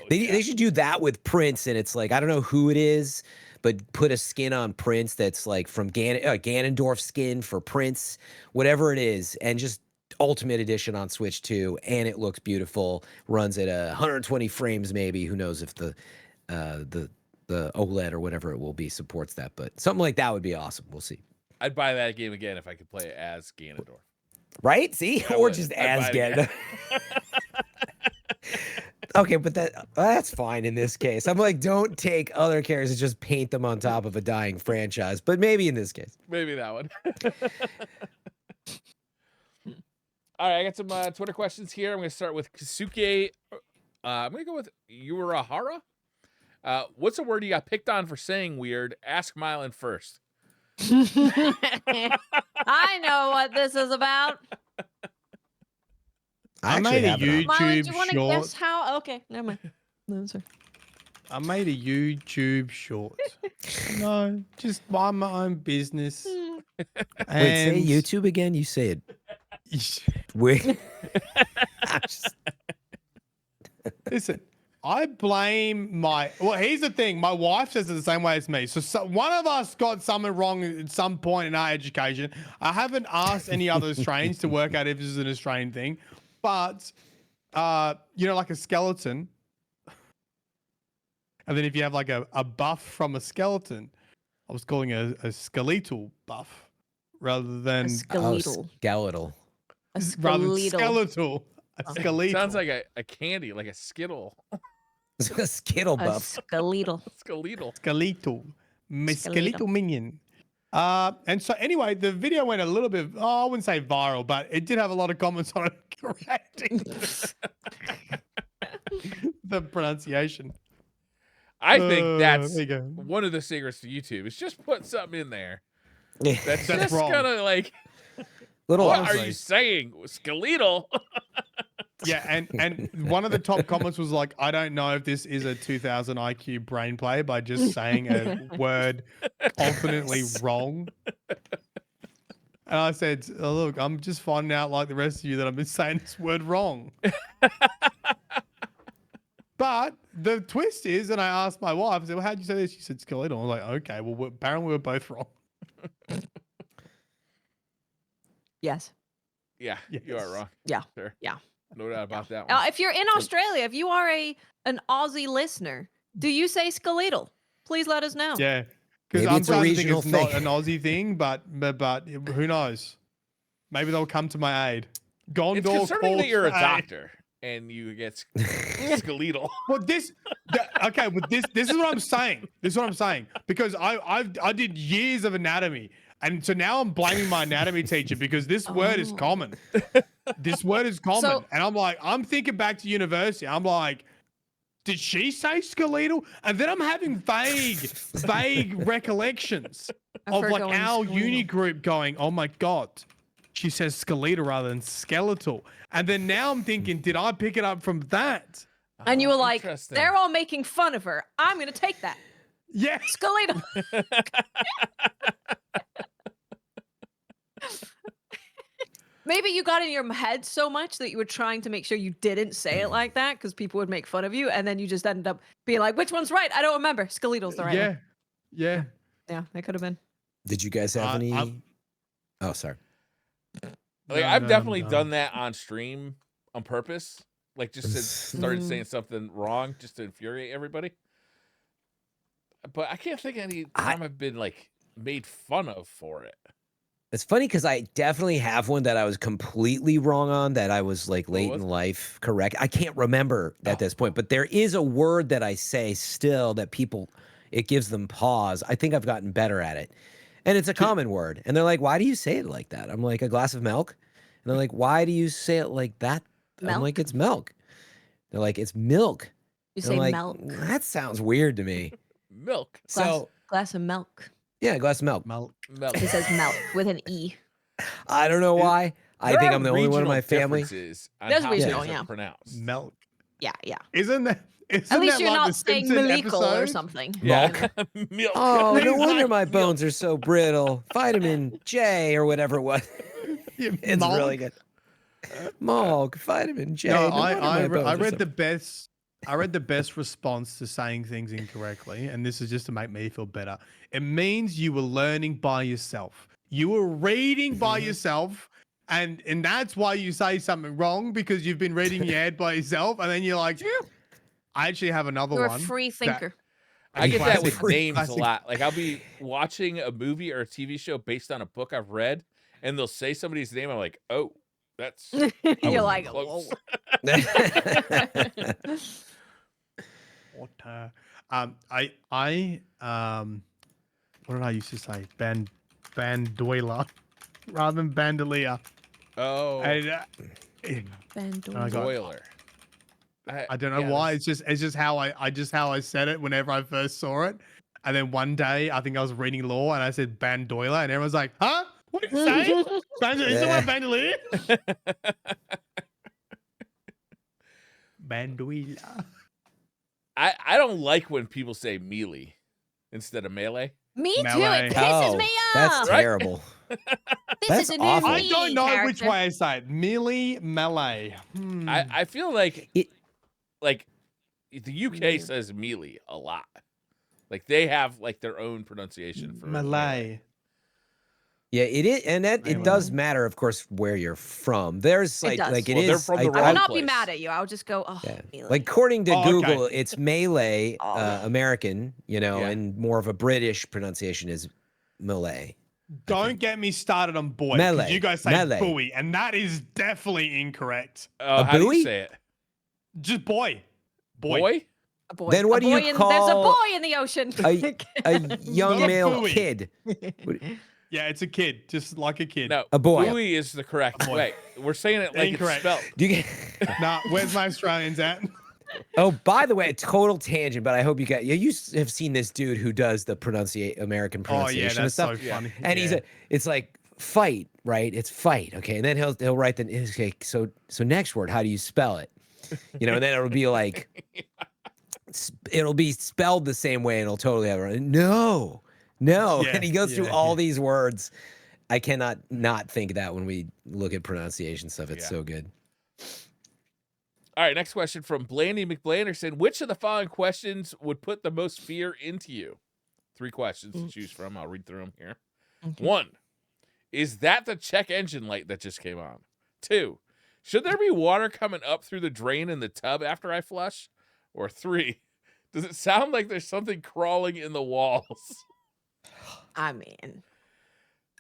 B: they should do that with Prince. And it's like, I don't know who it is, but put a skin on Prince that's like from Ganondorf skin for Prince, whatever it is, and just Ultimate Edition on Switch 2, and it looks beautiful, runs at 120 frames maybe. Who knows if the OLED or whatever it will be supports that, but something like that would be awesome. We'll see.
A: I'd buy that game again if I could play it as Ganondorf.
B: Right? See?
A: I
B: Or
A: would.
B: just
A: I'd
B: as
A: buy it
B: Ganondorf. Okay, but that's fine in this case. I'm like, don't take other characters and just paint them on top of a dying franchise. But maybe in this case.
A: Maybe that one. All right, I got some Twitter questions here. I'm going to start with Kasuke. I'm going to go with Urahara. What's a word you got picked on for saying weird? Ask Myelin first.
C: I know what this is about.
D: I made a
C: Myelin,
D: YouTube
C: do you want to
D: short.
C: guess how? Okay, never mind. No, sorry.
D: I made a YouTube short. No, just mind my own business.
B: Wait, say YouTube again? You say it. Wait.
D: Listen, I blame my. Well, here's the thing. My wife says it the same way as me. So one of us got something wrong at some point in our education. I haven't asked any other Australians to work out if this is an Australian thing, but you know, like a skeleton. And then if you have like a buff from a skeleton, I was calling it a skeletal buff rather than
C: A skeletal.
B: Skeletal.
C: A
D: rather than
C: skeletal.
D: skeletal. A skeletal.
A: Sounds like a candy, like a Skittle.
B: A Skittle
C: A
B: buff.
C: skeletal.
A: Skeletal.
D: Skeletal. My
C: Skeletal.
D: skeletal minion. And so anyway, the video went a little bit, I wouldn't say viral, but it did have a lot of comments on it correcting the pronunciation.
A: I think that's
D: there you go.
A: one of the secrets to YouTube is just put something in there.
B: Yeah.
A: That's
D: That's
A: just
D: wrong.
A: kind of like,
B: Little
A: what
D: honestly.
A: are you saying? Skeletal?
D: Yeah, and one of the top comments was like, I don't know if this is a 2000 IQ brain play by just saying a word confidently wrong. And I said, oh, look, I'm just finding out like the rest of you that I've been saying this word wrong. But the twist is, and I asked my wife, I said, well, how'd you say this? She said skeletal. I was like, okay, well, apparently we're both wrong.
C: Yes.
A: Yeah, you are wrong.
C: Yeah.
A: Sure.
C: Yeah.
A: No doubt about that one.
C: If you're in Australia, if you are an Aussie listener, do you say skeletal? Please let us know.
D: Yeah. Because
B: Maybe
D: I'm
B: it's a
D: starting to think
B: regional
D: it's not
B: thing.
D: an Aussie thing, but who knows? Maybe they'll come to my aid. Gondor
A: It's concerning that
D: calls
A: you're a
D: for aid.
A: doctor and you get skeletal.
D: Well, okay, well, this is what I'm saying. This is what I'm saying because I did years of anatomy, and so now I'm blaming my anatomy teacher because this word is common. This word is common,
C: So-
D: and I'm thinking back to university. I'm like, did she say skeletal? And then I'm having vague recollections of
C: her
D: like
C: going
D: our
C: skeletal.
D: uni group going, oh my god. She says skeletal rather than skeletal. And then now I'm thinking, did I pick it up from that?
C: And you were like,
A: Interesting.
C: they're all making fun of her. I'm going to take that.
D: Yes.
C: Skeletal. Maybe you got in your head so much that you were trying to make sure you didn't say it like that because people would make fun of you. And then you just ended up being like, which one's right? I don't remember. Skeletal's the right one.
D: Yeah.
C: Yeah, that could have been.
B: Did you guys have any? Oh, sorry.
A: Like,
D: No,
A: I've
D: no,
A: definitely
D: no.
A: done that on stream on purpose. Like, just to started saying something wrong just to infuriate everybody. But I can't think of any time I've been, like, made fun of for it.
B: It's funny because I definitely have one that I was completely wrong on that I was like late in life correct. I can't remember at this point, but there is a word that I say still that people, it gives them pause. I think I've gotten better at it. And it's a common word. And they're like, why do you say it like that? I'm like, a glass of milk. And they're like, why do you say it like that?
C: Milk?
B: I'm like, it's milk. They're like, it's milk.
C: You
B: And
C: say
B: I'm like,
C: milk.
B: that sounds weird to me.
A: Milk.
C: Glass of milk.
B: Yeah, a glass of milk.
A: Milk.
C: He says milk with an E.
B: I don't know why. I
A: There
B: think
A: are
B: I'm the only one in my
A: regional
B: family.
A: differences on
C: There's
A: how
C: regional,
A: things are
C: yeah.
A: pronounced.
D: Milk.
C: Yeah.
D: Isn't that
C: At least
D: that
C: you're
D: like
C: not
D: the
C: saying
D: Simpson
C: Milikle or
D: episode?
C: something.
A: Yeah. Milk.
B: Oh, no
D: He's
B: wonder
D: like,
B: my bones are so brittle. Vitamin J or whatever it was. It's
D: Milk?
B: really good. Milk, vitamin J.
D: No,
B: No wonder my bones
D: I
B: are
D: read
B: so-
D: the best. I read the best response to saying things incorrectly, and this is just to make me feel better. It means you were learning by yourself. You were reading by yourself, and that's why you say something wrong because you've been reading your head by yourself, and then you're like, I actually have another
C: You're
D: one.
C: a free thinker.
A: I get that with
D: Classic.
A: names
D: Classic.
A: a lot. Like I'll be watching a movie or a TV show based on a book I've read, and they'll say somebody's name. I'm like, oh, that's
C: You're like,
A: close.
D: What? What did I used to say? Bandoila, rather than bandolier.
A: Oh,
D: And,
C: Bandolier.
A: boiler.
D: I don't know why. It's just how I said it whenever I first saw it. And then one day, I think I was reading law and I said bandoila, and everyone's like, "Huh? What did you say? Is it what bandolier?" Bandoila.
A: I don't like when people say melee instead of melee.
C: Me too.
D: Melee.
C: It pisses me off.
B: That's
A: Right?
B: terrible.
C: This
B: that's
C: is a new
B: awful.
D: I don't know which
C: character.
D: way I say it. Melee.
A: I feel like
B: It-
A: like the UK says melee a lot. Like they have like their own pronunciation for
D: Malay.
B: Yeah, it is, and that it does
D: Anyway.
B: matter, of course, where you're from. There's
C: It does.
B: like it
A: Well, they're
B: is.
A: from the
C: I
A: wrong
C: will not be
A: place.
C: mad at you. I'll just go, oh,
B: Yeah.
C: melee.
B: Like according to
D: Oh, okay.
B: Google, it's Malay,
C: Oh.
B: American,
A: Yeah.
B: and more of a British pronunciation is Malay.
D: Don't get me started on boy. 'Cause
B: Melee.
D: You guys say
B: Melee.
D: buoy, and that is definitely incorrect.
A: Oh,
B: A
A: how do
B: buoy?
A: you say it?
D: Just boy.
A: Boy?
C: A boy.
B: Then what
C: A
B: do you
C: boy There's a
B: call
C: boy in the ocean.
B: A young
D: Not a
B: male
D: buoy.
B: kid,
D: Yeah, it's a kid, just like a kid.
A: No,
B: A boy.
A: buoy is the correct
D: boy.
A: way. We're saying it like
D: Incorrect.
A: it's spelled.
B: do you get?
D: Nah, where's my Australians at?
B: Oh, by the way, total tangent, but I hope you got. You have seen this dude who does the American
D: Oh
B: pronunciation
D: yeah,
B: and
D: that's
B: stuff.
D: so funny.
B: And
D: yeah.
B: it's like fight, right? It's fight, okay. And then he'll write the okay. So next word, how do you spell it? And then it'll be like it'll be spelled the same way, and it'll totally have it. No,
D: Yeah,
B: and he goes through
D: yeah,
B: all
D: yeah.
B: these words. I cannot not think that when we look at pronunciation stuff, it's
A: Yeah.
B: so good.
A: All right, next question from Blandy McBlanderson. Which of the following questions would put the most fear into you? 3 questions to choose from. I'll read through them here.
C: Okay.
A: 1, is that the check engine light that just came on? 2, should there be water coming up through the drain in the tub after I flush? Or 3, does it sound like there's something crawling in the walls?
C: I mean,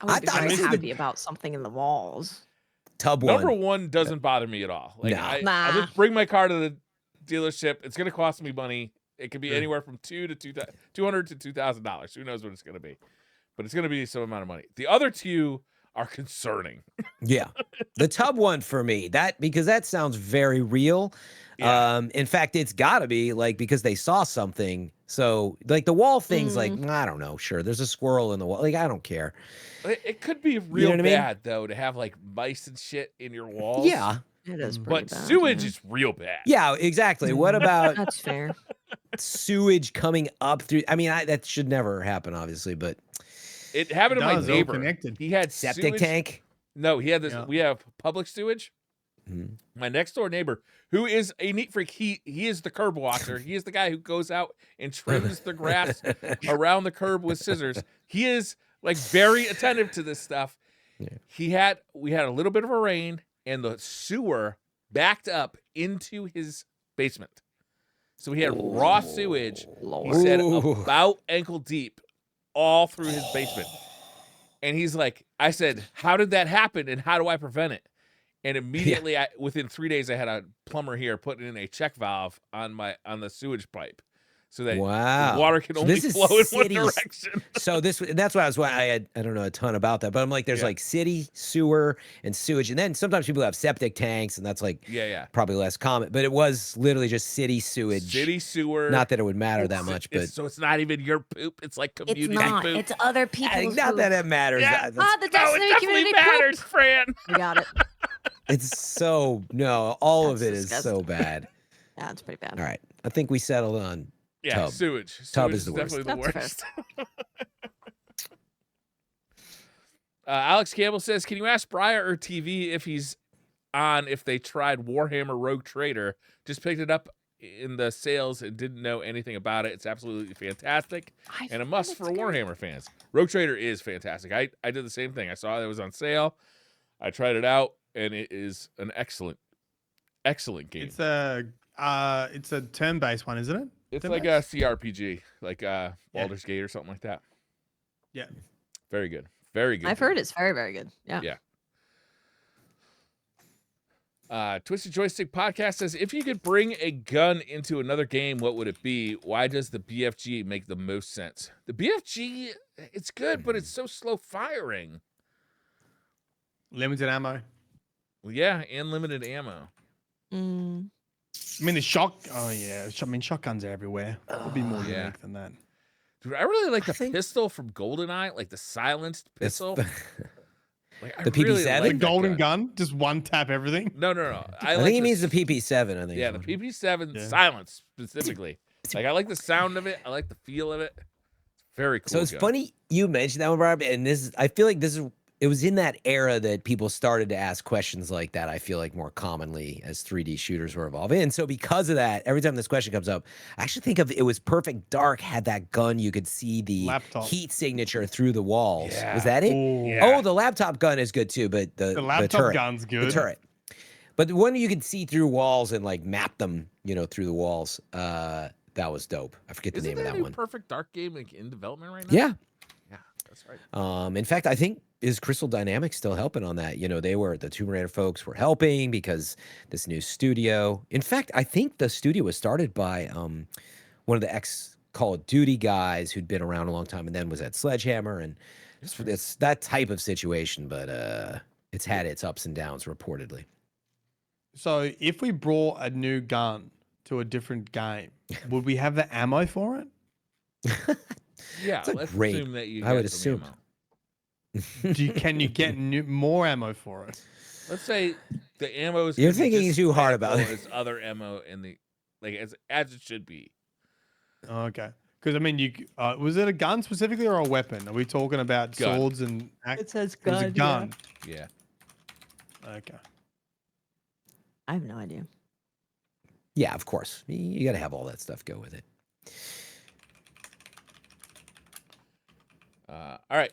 C: I
B: I
C: would be
B: thought
C: very
B: this was the-
C: happy about something in the walls.
B: Tub
A: Number
B: one.
A: 1 doesn't bother me at all. Like
B: No.
A: I
C: Nah.
A: just bring my car to the dealership. It's going to cost me money. It could be anywhere from $200 to $2,000. Who knows what it's going to be? But it's going to be some amount of money. The other 2 are concerning.
B: Yeah. The tub one for me, because that sounds very real.
A: Yeah.
B: In fact, it's gotta be like because they saw something. So like the wall thing's like, I don't know, sure. There's a squirrel in the wall. Like, I don't care.
A: It could be real
B: what I mean?
A: bad though to have like mice and shit in your walls.
B: Yeah.
C: It is pretty
A: But
C: bad,
A: sewage
C: yeah.
A: is real bad.
B: Yeah, exactly. What about
C: That's fair.
B: sewage coming up through? I mean, that should never happen, obviously, but
A: It happened to my
D: It does, they're all
A: neighbor.
D: connected.
A: He had
B: septic
A: sewage.
B: tank.
A: No, he had this.
D: Yeah.
A: We have public sewage.
B: Mhm.
A: My next door neighbor, who is a neat freak, he is the curb watcher. He is the guy who goes out and trims the grass around the curb with scissors. He is like very attentive to this stuff.
B: Yeah.
A: We had a little bit of a rain, and the sewer backed up into his basement. So he had raw sewage. He
C: Lord.
A: said
B: Ooh.
A: about ankle deep, all through his basement. And he's like, I said, how did that happen, and how do I prevent it? And immediately, within 3 days, I had a plumber here putting in a check valve on the sewage pipe, so that
B: Wow.
A: the water can
B: So
A: only
B: this is
A: flow in one
B: cities.
A: direction.
B: So that's why I don't know a ton about that, but I'm like, there's
A: Yeah.
B: like city sewer and sewage, and then sometimes people have septic tanks, and that's like
A: Yeah.
B: probably less common. But it was literally just city sewage.
A: City sewer.
B: Not that it would matter that much, but
A: so it's not even your poop. It's like
C: It's
A: community
C: not.
A: poop.
C: It's other people's
B: not that it matters.
A: Yeah.
B: That's-
C: the
A: no,
C: Destiny
A: it definitely
C: community
A: matters, Fran.
C: We got it.
B: It's so no, all of
C: That's
B: it is so
C: disgusting.
B: bad.
C: Yeah, it's pretty bad.
B: All right, I think we settled on
A: Yeah,
B: tub.
A: sewage.
B: Tub
A: Sewage
B: is the worst.
A: definitely the
C: That's
A: worst. Alex Campbell says, can you ask Briar or TV if he's on if they tried Warhammer Rogue Trader? Just picked it up in the sales and didn't know anything about it. It's absolutely fantastic and a must for Warhammer fans. Rogue Trader is fantastic. I did the same thing. I saw it was on sale. I tried it out, and it is an excellent game.
D: It's a turn-based one, isn't it?
A: It's like a CRPG, like Baldur's Gate or something like that.
D: Yeah.
A: Very good. Very good.
C: I've heard it's very, very good. Yeah.
A: Yeah. Twisted Joystick Podcast says, if you could bring a gun into another game, what would it be? Why does the BFG make the most sense? The BFG, it's good, but it's so slow firing.
D: Limited ammo.
A: Well, yeah, and limited ammo.
C: Mm.
D: I mean, the Oh, yeah. I mean, shotguns are everywhere. It'll be more unique than that.
A: Dude, I really like the pistol from GoldenEye, like the silenced pistol. Like,
B: the PP7?
A: Really
D: the golden gun? Just one tap everything?
A: No.
B: I think he means the PP7, I think.
A: Yeah, the PP7 silence specifically. Like, I like the sound of it. I like the feel of it. Very cool.
B: So it's funny you mentioned that one, Rob, and I feel like it was in that era that people started to ask questions like that, I feel like, more commonly as 3D shooters were evolving. And so because of that, every time this question comes up, I actually think of it was Perfect Dark had that gun. You could see the heat signature through the walls. Yeah. Was that it? Oh, the laptop gun is good too, but the
D: laptop gun's good.
B: The turret. But the one you could see through walls and like map them, through the walls, that was dope. I forget the name of that one.
A: Perfect Dark game in development right now?
B: Yeah.
A: Yeah, that's right.
B: In fact, I think is Crystal Dynamics still helping on that? The Tomb Raider folks were helping because this new studio. In fact, I think the studio was started by one of the ex Call of Duty guys who'd been around a long time and then was at Sledgehammer, and it's that type of situation. But it's had its ups and downs reportedly.
D: So if we brought a new gun to a different game, would we have the ammo for it?
A: Yeah, let's assume that you.
B: I would assume.
D: Can you get more ammo for it?
A: Let's say the ammo is.
B: You're thinking too hard about it.
A: As other ammo in the as it should be.
D: Okay, because I mean, was it a gun specifically or a weapon? Are we talking about swords and?
C: It says gun.
D: It was a gun.
A: Yeah.
D: Okay.
C: I have no idea.
B: Yeah, of course. You got to have all that stuff go with it.
A: All right,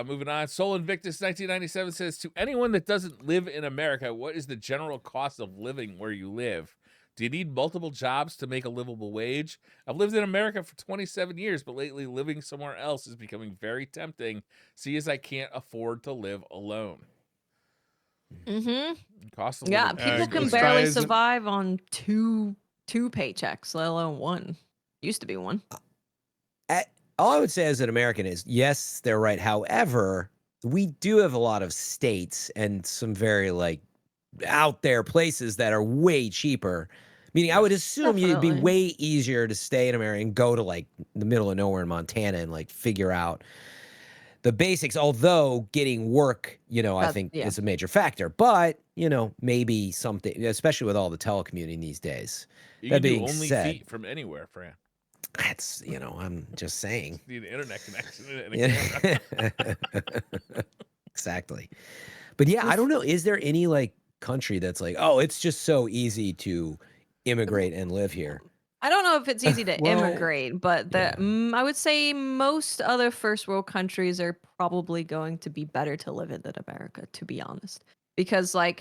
A: moving on. Soul Invictus 1997 says, to anyone that doesn't live in America, what is the general cost of living where you live? Do you need multiple jobs to make a livable wage? I've lived in America for 27 years, but lately living somewhere else is becoming very tempting. See, as I can't afford to live alone.
C: Mm-hmm.
A: Cost of
C: yeah,
A: living.
C: people can barely survive on two paychecks, let alone one. Used to be one.
B: All I would say as an American is, yes, they're right. However, we do have a lot of states and some very out there places that are way cheaper. Meaning, I would assume it'd be way easier to stay in America and go to the middle of nowhere in Montana and figure out the basics. Although getting work, I think is a major factor. But maybe something, especially with all the telecommuting these days.
A: You can do only feet from anywhere, Fran.
B: That's, I'm just saying.
A: Need an internet connection and a camera.
B: Exactly. But yeah, I don't know. Is there any country that's it's just so easy to immigrate and live here?
C: I don't know if it's easy to immigrate, but I would say most other first world countries are probably going to be better to live in than America, to be honest. Because so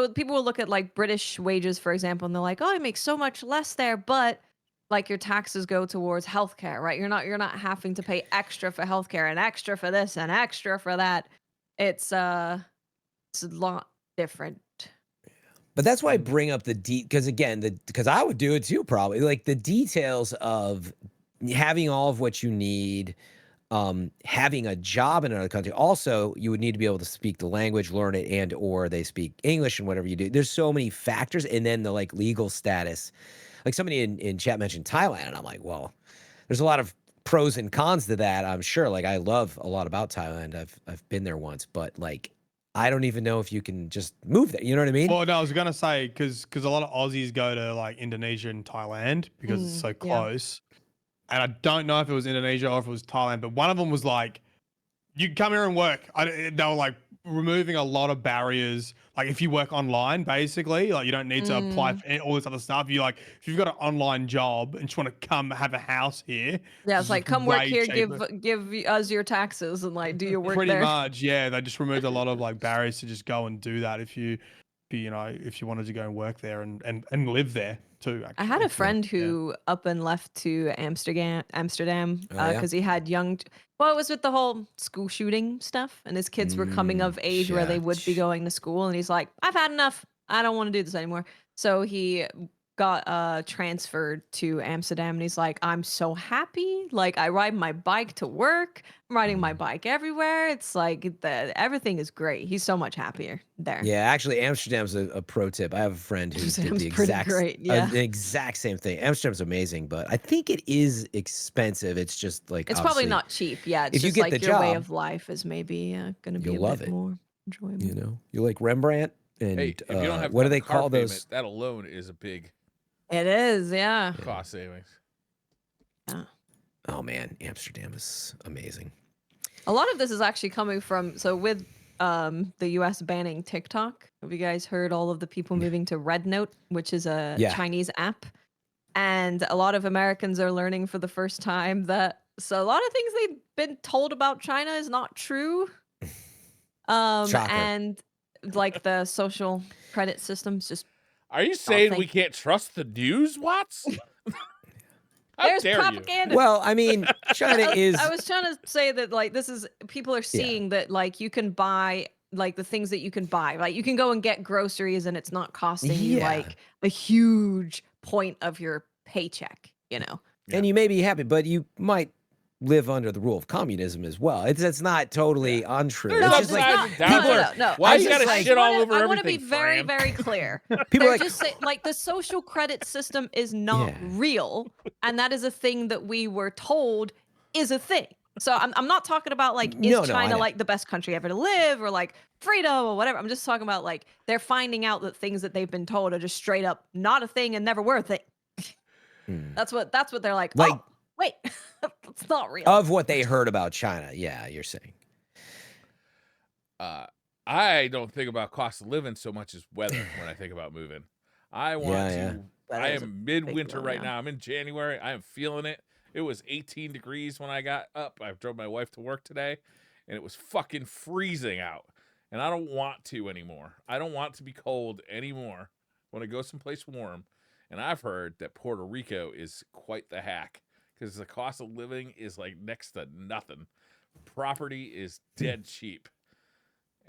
C: people will look at British wages, for example, and they're like, oh, I make so much less there, but your taxes go towards healthcare, right? You're not having to pay extra for healthcare and extra for this and extra for that. It's a lot different.
B: But that's why I bring up because I would do it too, probably. The details of having all of what you need, having a job in another country. Also, you would need to be able to speak the language, learn it, and or they speak English and whatever you do. There's so many factors, and then the legal status. Somebody in chat mentioned Thailand, and I'm like, well, there's a lot of pros and cons to that. I'm sure. I love a lot about Thailand. I've been there once, but I don't even know if you can just move there. You know what I mean?
D: Well, no, I was gonna say because a lot of Aussies go to Indonesia and Thailand because it's so close. And I don't know if it was Indonesia or if it was Thailand, but one of them was you can come here and work. They were removing a lot of barriers. If you work online, basically, you don't need to apply for all this other stuff. If you've got an online job and just want to come have a house here.
C: Yeah, it's come work here, give us your taxes and do your work
D: Pretty
C: there.
D: much, yeah. They just removed a lot of barriers to just go and do that if you if you wanted to go and work there and live there too. Actually.
C: I had a friend who up and left to Amsterdam because he had well, it was with the whole school shooting stuff, and his kids were coming of age where they would be going to school, and he's like, I've had enough. I don't want to do this anymore. So he got transferred to Amsterdam, and he's like, I'm so happy. Like, I ride my bike to work. I'm riding my bike everywhere. It's like everything is great. He's so much happier there.
B: Yeah, actually, Amsterdam's a pro tip. I have a friend who did the exact same thing. Amsterdam's amazing, but I think it is expensive. It's just like
C: it's probably not cheap. Yeah, it's
B: if
C: just
B: you get
C: like
B: the
C: your way
B: job,
C: of life is maybe going to be a bit more enjoyable.
B: You know, you like Rembrandt, and
A: hey, if you don't have
B: what do they
A: car
B: call
A: payment,
B: those?
A: that alone is a big
C: It is, yeah.
A: cost savings.
C: Yeah.
B: Oh man, Amsterdam is amazing.
C: A lot of this is actually coming from with the US banning TikTok. Have you guys heard all of the people moving to Red Note, which is a Chinese app? And a lot of Americans are learning for the first time that a lot of things they've been told about China is not true. And like the social credit systems just
A: Are you saying we can't trust the news, Watts?
C: There's propaganda.
B: Well, I mean, China is.
C: I was trying to say that like this is people are seeing that like you can buy like the things that you can buy. Like you can go and get groceries and it's not costing you like a huge point of your paycheck, you know.
B: And you may be happy, but you might live under the rule of communism as well. It's not totally untrue.
C: No,
B: it's just like
C: no.
A: Why you gotta shit all over everything?
C: I want to be very, very clear.
B: People
C: are just saying, like the social credit system is not real, and that is a thing that we were told is a thing. So I'm not talking about like is China like the best country ever to live or like freedom or whatever. I'm just talking about like they're finding out that things that they've been told are just straight up not a thing and never were a thing. That's what they're like. Oh, wait, it's not real.
B: Of what they heard about China, you're saying.
A: I don't think about cost of living so much as weather when I think about moving. I want to. I am midwinter right now. I'm in January. I am feeling it. It was 18 degrees when I got up. I drove my wife to work today, and it was fucking freezing out. And I don't want to anymore. I don't want to be cold anymore. I want to go someplace warm. And I've heard that Puerto Rico is quite the hack because the cost of living is like next to nothing. Property is dead cheap.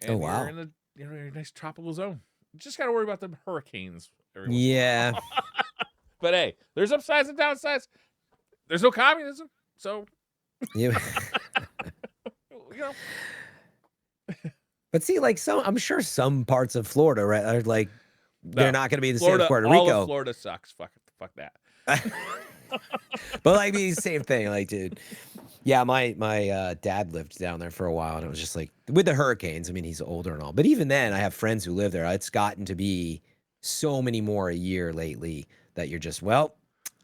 A: And you're in a nice tropical zone. You just got to worry about the hurricanes.
B: Yeah.
A: But hey, there's upsides and downsides. There's no communism, so
B: you know. But see, like I'm sure some parts of Florida, right, are like they're not going to be the same as Puerto Rico.
A: All of Florida sucks. Fuck that.
B: But like the same thing, like dude. Yeah, my dad lived down there for a while, and it was just like with the hurricanes. I mean, he's older and all, but even then, I have friends who live there. It's gotten to be so many more a year lately that you're just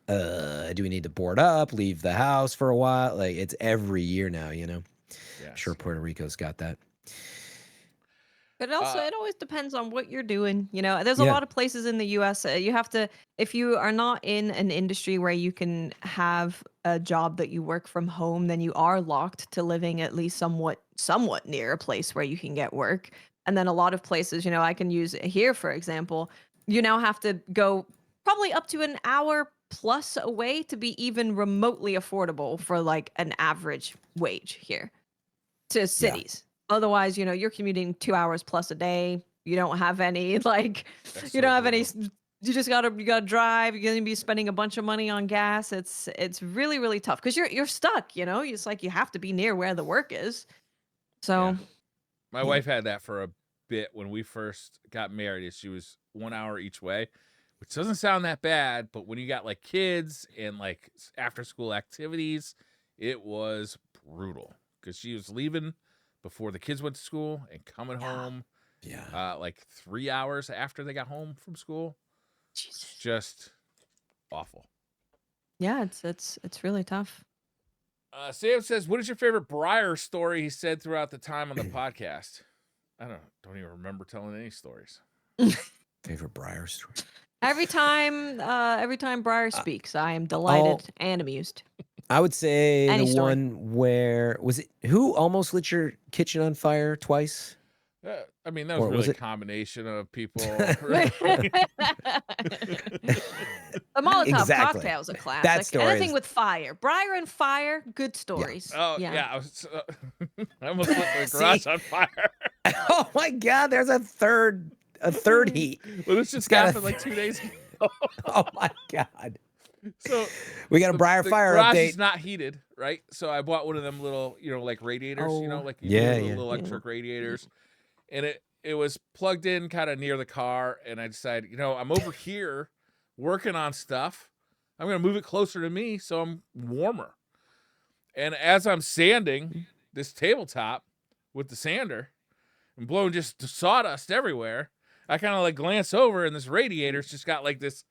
B: do we need to board up, leave the house for a while? Like it's every year now, you know. Yes. I'm sure Puerto Rico's got that.
C: But also, it always depends on what you're doing. You know, there's a lot of places in the U.S. You have to, if you are not in an industry where you can have a job that you work from home, then you are locked to living at least somewhat near a place where you can get work. And then a lot of places, you know, I can use here, for example, you now have to go probably up to an hour plus away to be even remotely affordable for like an average wage here to cities. Otherwise, you know, you're commuting 2 hours plus a day. You don't have any like, you don't have any. You just gotta drive. You're gonna be spending a bunch of money on gas. It's really, really tough because you're stuck. You know, it's like you have to be near where the work is. So,
A: my wife had that for a bit when we first got married. She was 1 hour each way, which doesn't sound that bad, but when you got like kids and like after school activities, it was brutal because she was leaving before the kids went to school and coming home like 3 hours after they got home from school. It's just awful.
C: Yeah, it's really tough.
A: Sam says, what is your favorite Briar story he said throughout the time on the podcast? I don't even remember telling any stories.
B: Favorite Briar story?
C: Every time Briar speaks, I am delighted and amused.
B: I would say one where was it? Who almost lit your kitchen on fire twice?
A: I mean, that was really a combination of people.
C: The Molotov cocktail is a classic.
B: That story
C: Anything with fire. Briar and fire, good stories.
A: Oh, yeah. I almost lit the garage on fire.
B: Oh, my God. There's a third heat.
A: Well, this just happened like 2 days ago.
B: Oh, my God.
A: So
B: we got a Briar fire
A: garage
B: update.
A: Is not heated, right? So I bought one of them little, like radiators, like little electric radiators. And it was plugged in kind of near the car, and I decided, I'm over here working on stuff. I'm going to move it closer to me so I'm warmer. And as I'm sanding this tabletop with the sander and blowing just sawdust everywhere, I kind of like glance over, and this radiator's just got like this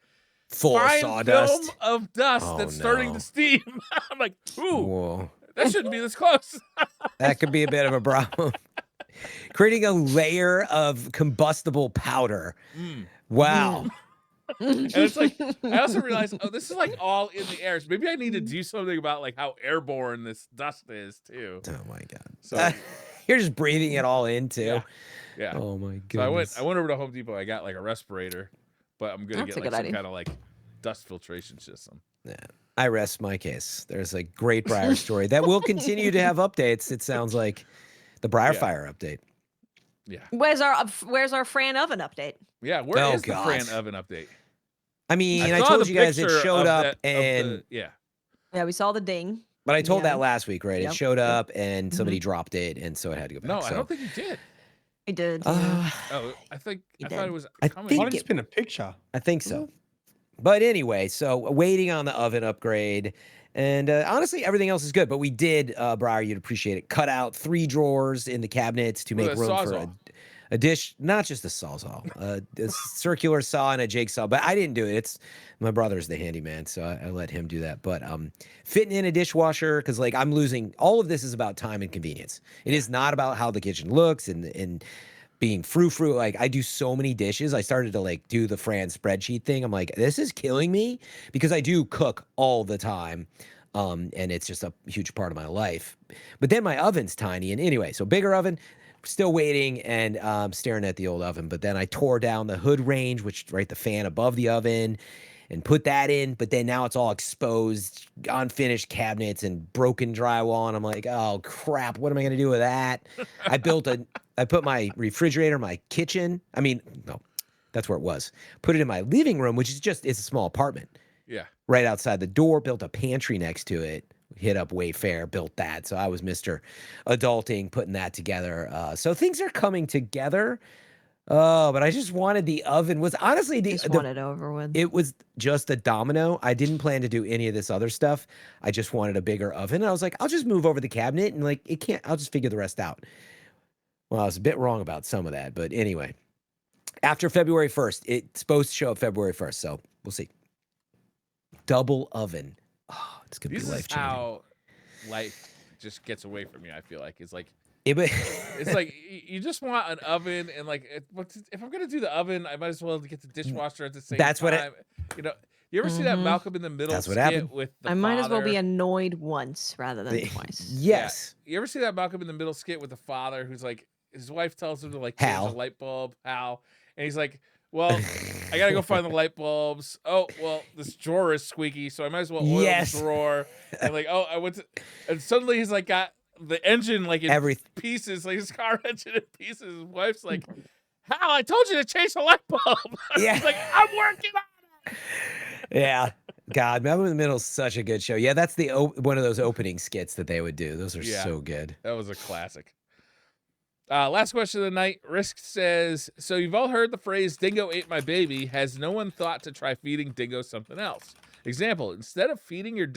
B: full
A: fine
B: sawdust
A: film of dust that's starting to steam. I'm like, ooh,
B: whoa.
A: That shouldn't be this close.
B: That could be a bit of a problem. Creating a layer of combustible powder. Wow.
A: And it's like, I also realized, this is like all in the air. So maybe I need to do something about like how airborne this dust is too.
B: Oh my God.
A: So
B: you're just breathing it all in too.
A: Yeah.
B: Oh my goodness.
A: So I went over to Home Depot. I got like a respirator, but I'm gonna get like some kind of like dust filtration system.
B: Yeah. I rest my case. There's a great Briar story that will continue to have updates. It sounds like the Briar Fire update.
A: Yeah.
C: Where's our Fran oven update?
A: Yeah, where is the Fran oven update?
B: I mean, I told you guys it showed up and
A: yeah,
C: we saw the ding.
B: But I told that last week, right? It showed up and somebody dropped it, and so it had to go back.
A: No, I don't think he did.
C: He did.
A: I thought it was coming.
D: Why did you spin a picture?
B: I think so. But anyway, so waiting on the oven upgrade. And honestly, everything else is good. But we did, Briar, you'd appreciate it, cut out 3 drawers in the cabinets to make room for a dish, not just a sawzall, a circular saw and a jigsaw. But I didn't do it. It's my brother's the handyman, so I let him do that. But fitting in a dishwasher, because like I'm losing, all of this is about time and convenience. It is not about how the kitchen looks and being frou-frou. Like I do so many dishes. I started to like do the Fran spreadsheet thing. I'm like, this is killing me because I do cook all the time. And it's just a huge part of my life. But then my oven's tiny. And anyway, so bigger oven, still waiting and staring at the old oven. But then I tore down the hood range, which the fan above the oven, and put that in. But then now it's all exposed, unfinished cabinets and broken drywall. And I'm like, oh crap, what am I going to do with that? I put my refrigerator in my kitchen. I mean, no, that's where it was. Put it in my living room, which is it's a small apartment.
A: Yeah.
B: Right outside the door, built a pantry next to it, hit up Wayfair, built that. So I was Mr. Adulting, putting that together. So things are coming together. Oh, but I just wanted the oven. Was honestly
C: wanted over with.
B: It was just a domino. I didn't plan to do any of this other stuff. I just wanted a bigger oven. And I was like, I'll just move over the cabinet and I'll just figure the rest out. Well, I was a bit wrong about some of that, but anyway, after February 1st, it's supposed to show up February 1st. So we'll see. Double oven. Oh, it's going to be life-changing.
A: How life just gets away from you, I feel like. It's like,
B: it's
A: like you just want an oven, and like, if I'm going to do the oven, I might as well get the dishwasher at the same time.
B: That's what
A: you ever see that Malcolm in the Middle
B: skit
A: happened with the
C: I might as well be annoyed once rather than twice.
B: Yes.
A: Yeah. You ever see that Malcolm in the Middle skit with the father who's like, his wife tells him to like change the light bulb, Hal, and he's like, well, I gotta go find the light bulbs. Oh, well, this drawer is squeaky, so I might as well oil the drawer. And like, I went to, and suddenly he's like got the engine like in pieces, like his car engine in pieces. His wife's like, Hal, I told you to change the light bulb.
B: Yeah.
A: He's like, I'm working on it.
B: Yeah. God, Malcolm in the Middle is such a good show. Yeah, that's one of those opening skits that they would do. Those are so good.
A: That was a classic. Last question of the night. Risk says, so you've all heard the phrase dingo ate my baby. Has no one thought to try feeding dingo something else? Example, instead of feeding your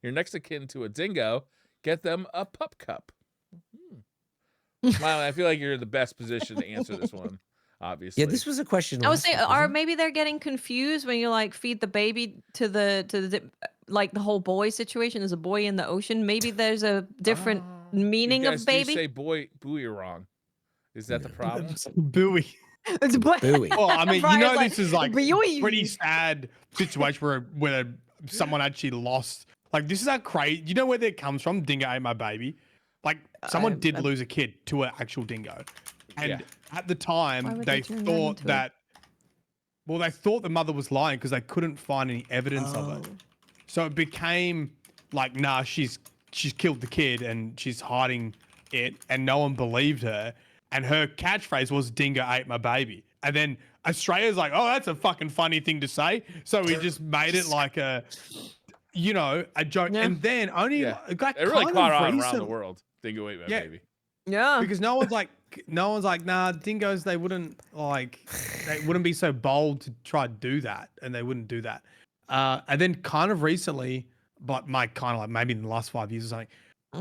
A: next of kin to a dingo, get them a pup cup. Myelin, I feel like you're in the best position to answer this one, obviously.
B: Yeah, this was a question.
C: I was saying, or maybe they're getting confused when you like feed the baby to the like the whole boy situation. There's a boy in the ocean. Maybe there's a different meaning of baby.
A: You say buoy wrong. Is that the problem?
D: Buoy.
C: It's
B: buoy.
D: Well, I mean, you know, this is like
C: buoy.
D: Pretty sad situation where someone actually lost. Like, this is how crazy. You know where that comes from? Dingo ate my baby. Like, someone did lose a kid to an actual dingo. And at the time,
C: would
D: they
C: they turn that
D: thought
C: into
D: that, well, they thought the mother was lying because they couldn't find any evidence of it. So it became like, nah, she's killed the kid and she's hiding it, and no one believed her. And her catchphrase was "Dingo ate my baby." And then Australia's like, oh, that's a fucking funny thing to say. So we just made it like a, you know, a joke.
C: Yeah.
D: And then only
A: Yeah.
D: it got
A: It really
D: kind
A: caught
D: of
A: on around
D: recent-
A: the world. Dingo ate my
D: Yeah.
A: baby.
C: Yeah.
D: because no one's like, nah, dingoes, they wouldn't be so bold to try to do that, and they wouldn't do that. And then kind of recently, but maybe in the last 5 years or something,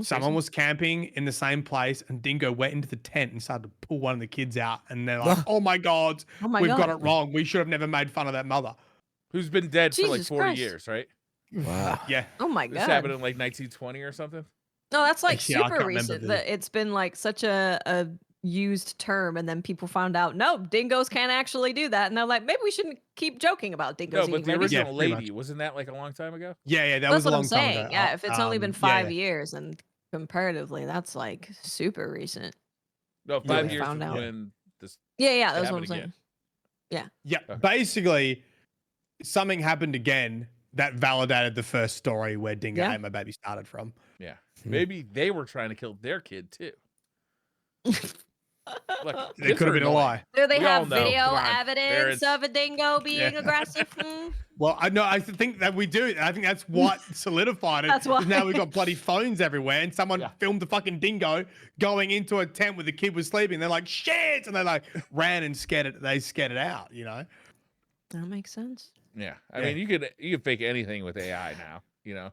D: someone was camping in the same place and dingo went into the tent and started to pull one of the kids out, and they're like, oh my god, we've got it wrong. We should have never made fun of that mother.
A: Who's been dead for like
C: Jesus
A: 40
C: Christ.
A: years, right?
B: Wow.
D: Yeah.
C: Oh my
A: This
C: god.
A: happened in like 1920 or something.
C: No, that's like
D: Yeah, I
C: super
D: can't remember
C: recent.
D: the-
C: That it's been like such a used term, and then people found out, no, dingoes can't actually do that, and they're like, maybe we shouldn't keep joking about dingoes
A: No, but
C: eating
A: the
C: babies.
A: original
D: Yeah, pretty
A: lady, wasn't that like a long time ago?
D: Yeah, that
C: That's
D: was a
C: what I'm
D: long time
C: saying.
D: ago.
C: Yeah, if it's only been
D: Yeah,
C: 5
D: yeah.
C: years, and comparatively, that's like super recent.
A: No,
D: Yeah,
A: 5
D: we
A: years
C: found
A: was
C: out.
A: when this.
C: Yeah,
A: It
C: that's what I'm
A: happened
C: saying.
D: Yeah,
A: Okay.
D: basically, something happened again that validated the first story where Dingo
C: Yeah.
D: ate my baby started from.
A: Yeah, maybe they were trying to kill their kid too. Look,
D: It
A: kids
D: could have
A: are
D: been a
A: annoying.
D: lie.
C: Do they
A: We all
C: have
A: know.
C: video
A: Come on,
C: evidence
A: parents.
C: of a dingo being
D: Yeah.
C: aggressive?
D: Well, I think that we do. I think that's what solidified it.
C: That's why.
D: 'cause now we've got bloody phones everywhere, and someone
A: Yeah.
D: filmed a fucking dingo going into a tent where the kid was sleeping. They're like, shit! And they like ran and scared it. They scared it out, you know?
C: That makes sense.
A: Yeah, I
D: Yeah.
A: mean, you could fake anything with AI now. You know,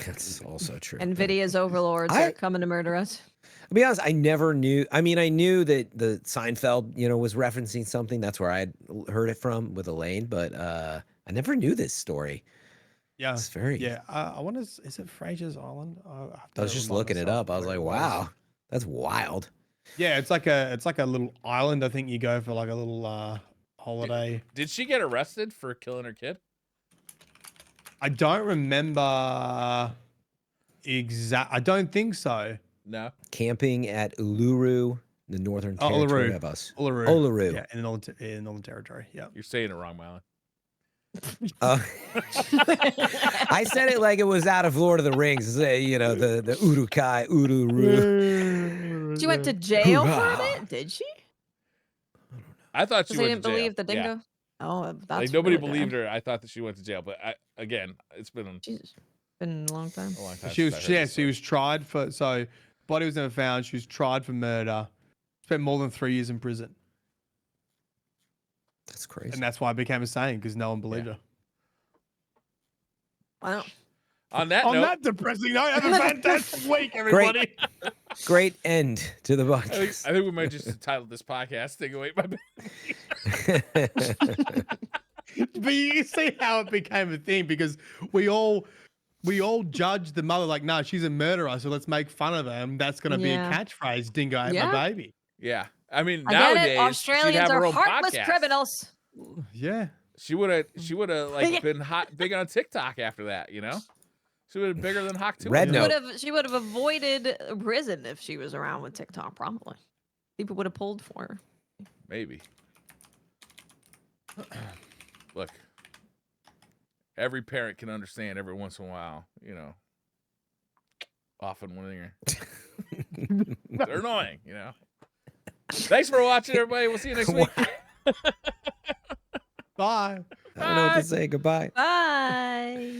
B: That's also true.
C: Nvidia's overlords
B: I-
C: are coming to murder us.
B: I'll be honest, I never knew. I mean, I knew that the Seinfeld, was referencing something. That's where I had heard it from with Elaine, but I never knew this story.
D: Yeah.
B: It's very.
D: Yeah. I wonder, is it Fraser's Island?
B: I was just looking it up. I was like, wow, that's wild.
D: Yeah, it's like a little island. I think you go for like a little holiday.
A: did she get arrested for killing her kid?
D: I don't remember I don't think so.
A: No.
B: Camping at Uluru, the northern territory
D: Uluru.
B: of us.
D: Uluru.
B: Uluru.
D: Yeah, in Northern Territory. Yeah.
A: You're saying it wrong, Myelin.
B: I said it like it was out of Lord of the Rings. The Urukai, Uluru.
C: She went to jail for
B: Hoorah.
C: it, did she?
A: I thought she
C: Because they
A: went
C: didn't
A: to jail.
C: believe the
A: Yeah.
C: dingo. Oh, that's
A: Like nobody
C: really
A: believed
C: bad.
A: her. I thought that she went to jail, but again, it's been a
C: Jesus, been a long time.
A: long time.
D: She
A: since I heard this
D: she
A: story.
D: was tried for, so body was never found. She was tried for murder. Spent more than 3 years in prison.
B: That's crazy.
D: And that's why it became a saying, because no one believed her.
C: Wow.
A: On that
D: On
A: note,
D: that depressing note, have a fantastic week, everybody.
B: Great end to the
A: I
B: podcast.
A: think we might just title this podcast "Dingo Ate My Baby."
D: But you see how it became a thing, because we all judged the mother like, no, she's a murderer, so let's make fun of her, and that's gonna be a
C: Yeah.
D: catchphrase, Dingo ate
C: Yeah.
D: my baby.
A: Yeah, I mean
C: I get
A: nowadays
C: it.
A: she'd
C: Australians
A: have her
C: are
A: own
C: heartless
A: podcast.
C: criminals.
D: Yeah.
A: She would have like been big on TikTok after that. You know, she would have been bigger than Hawk too.
B: Red Note.
C: She would have avoided prison if she was around with TikTok. Probably, people would have pulled for her.
A: Maybe. Look, every parent can understand every once in a while. You know, often when they're annoying. You know. Thanks for watching, everybody. We'll see you next week.
D: Bye.
B: I don't know what to say. Goodbye.
C: Bye.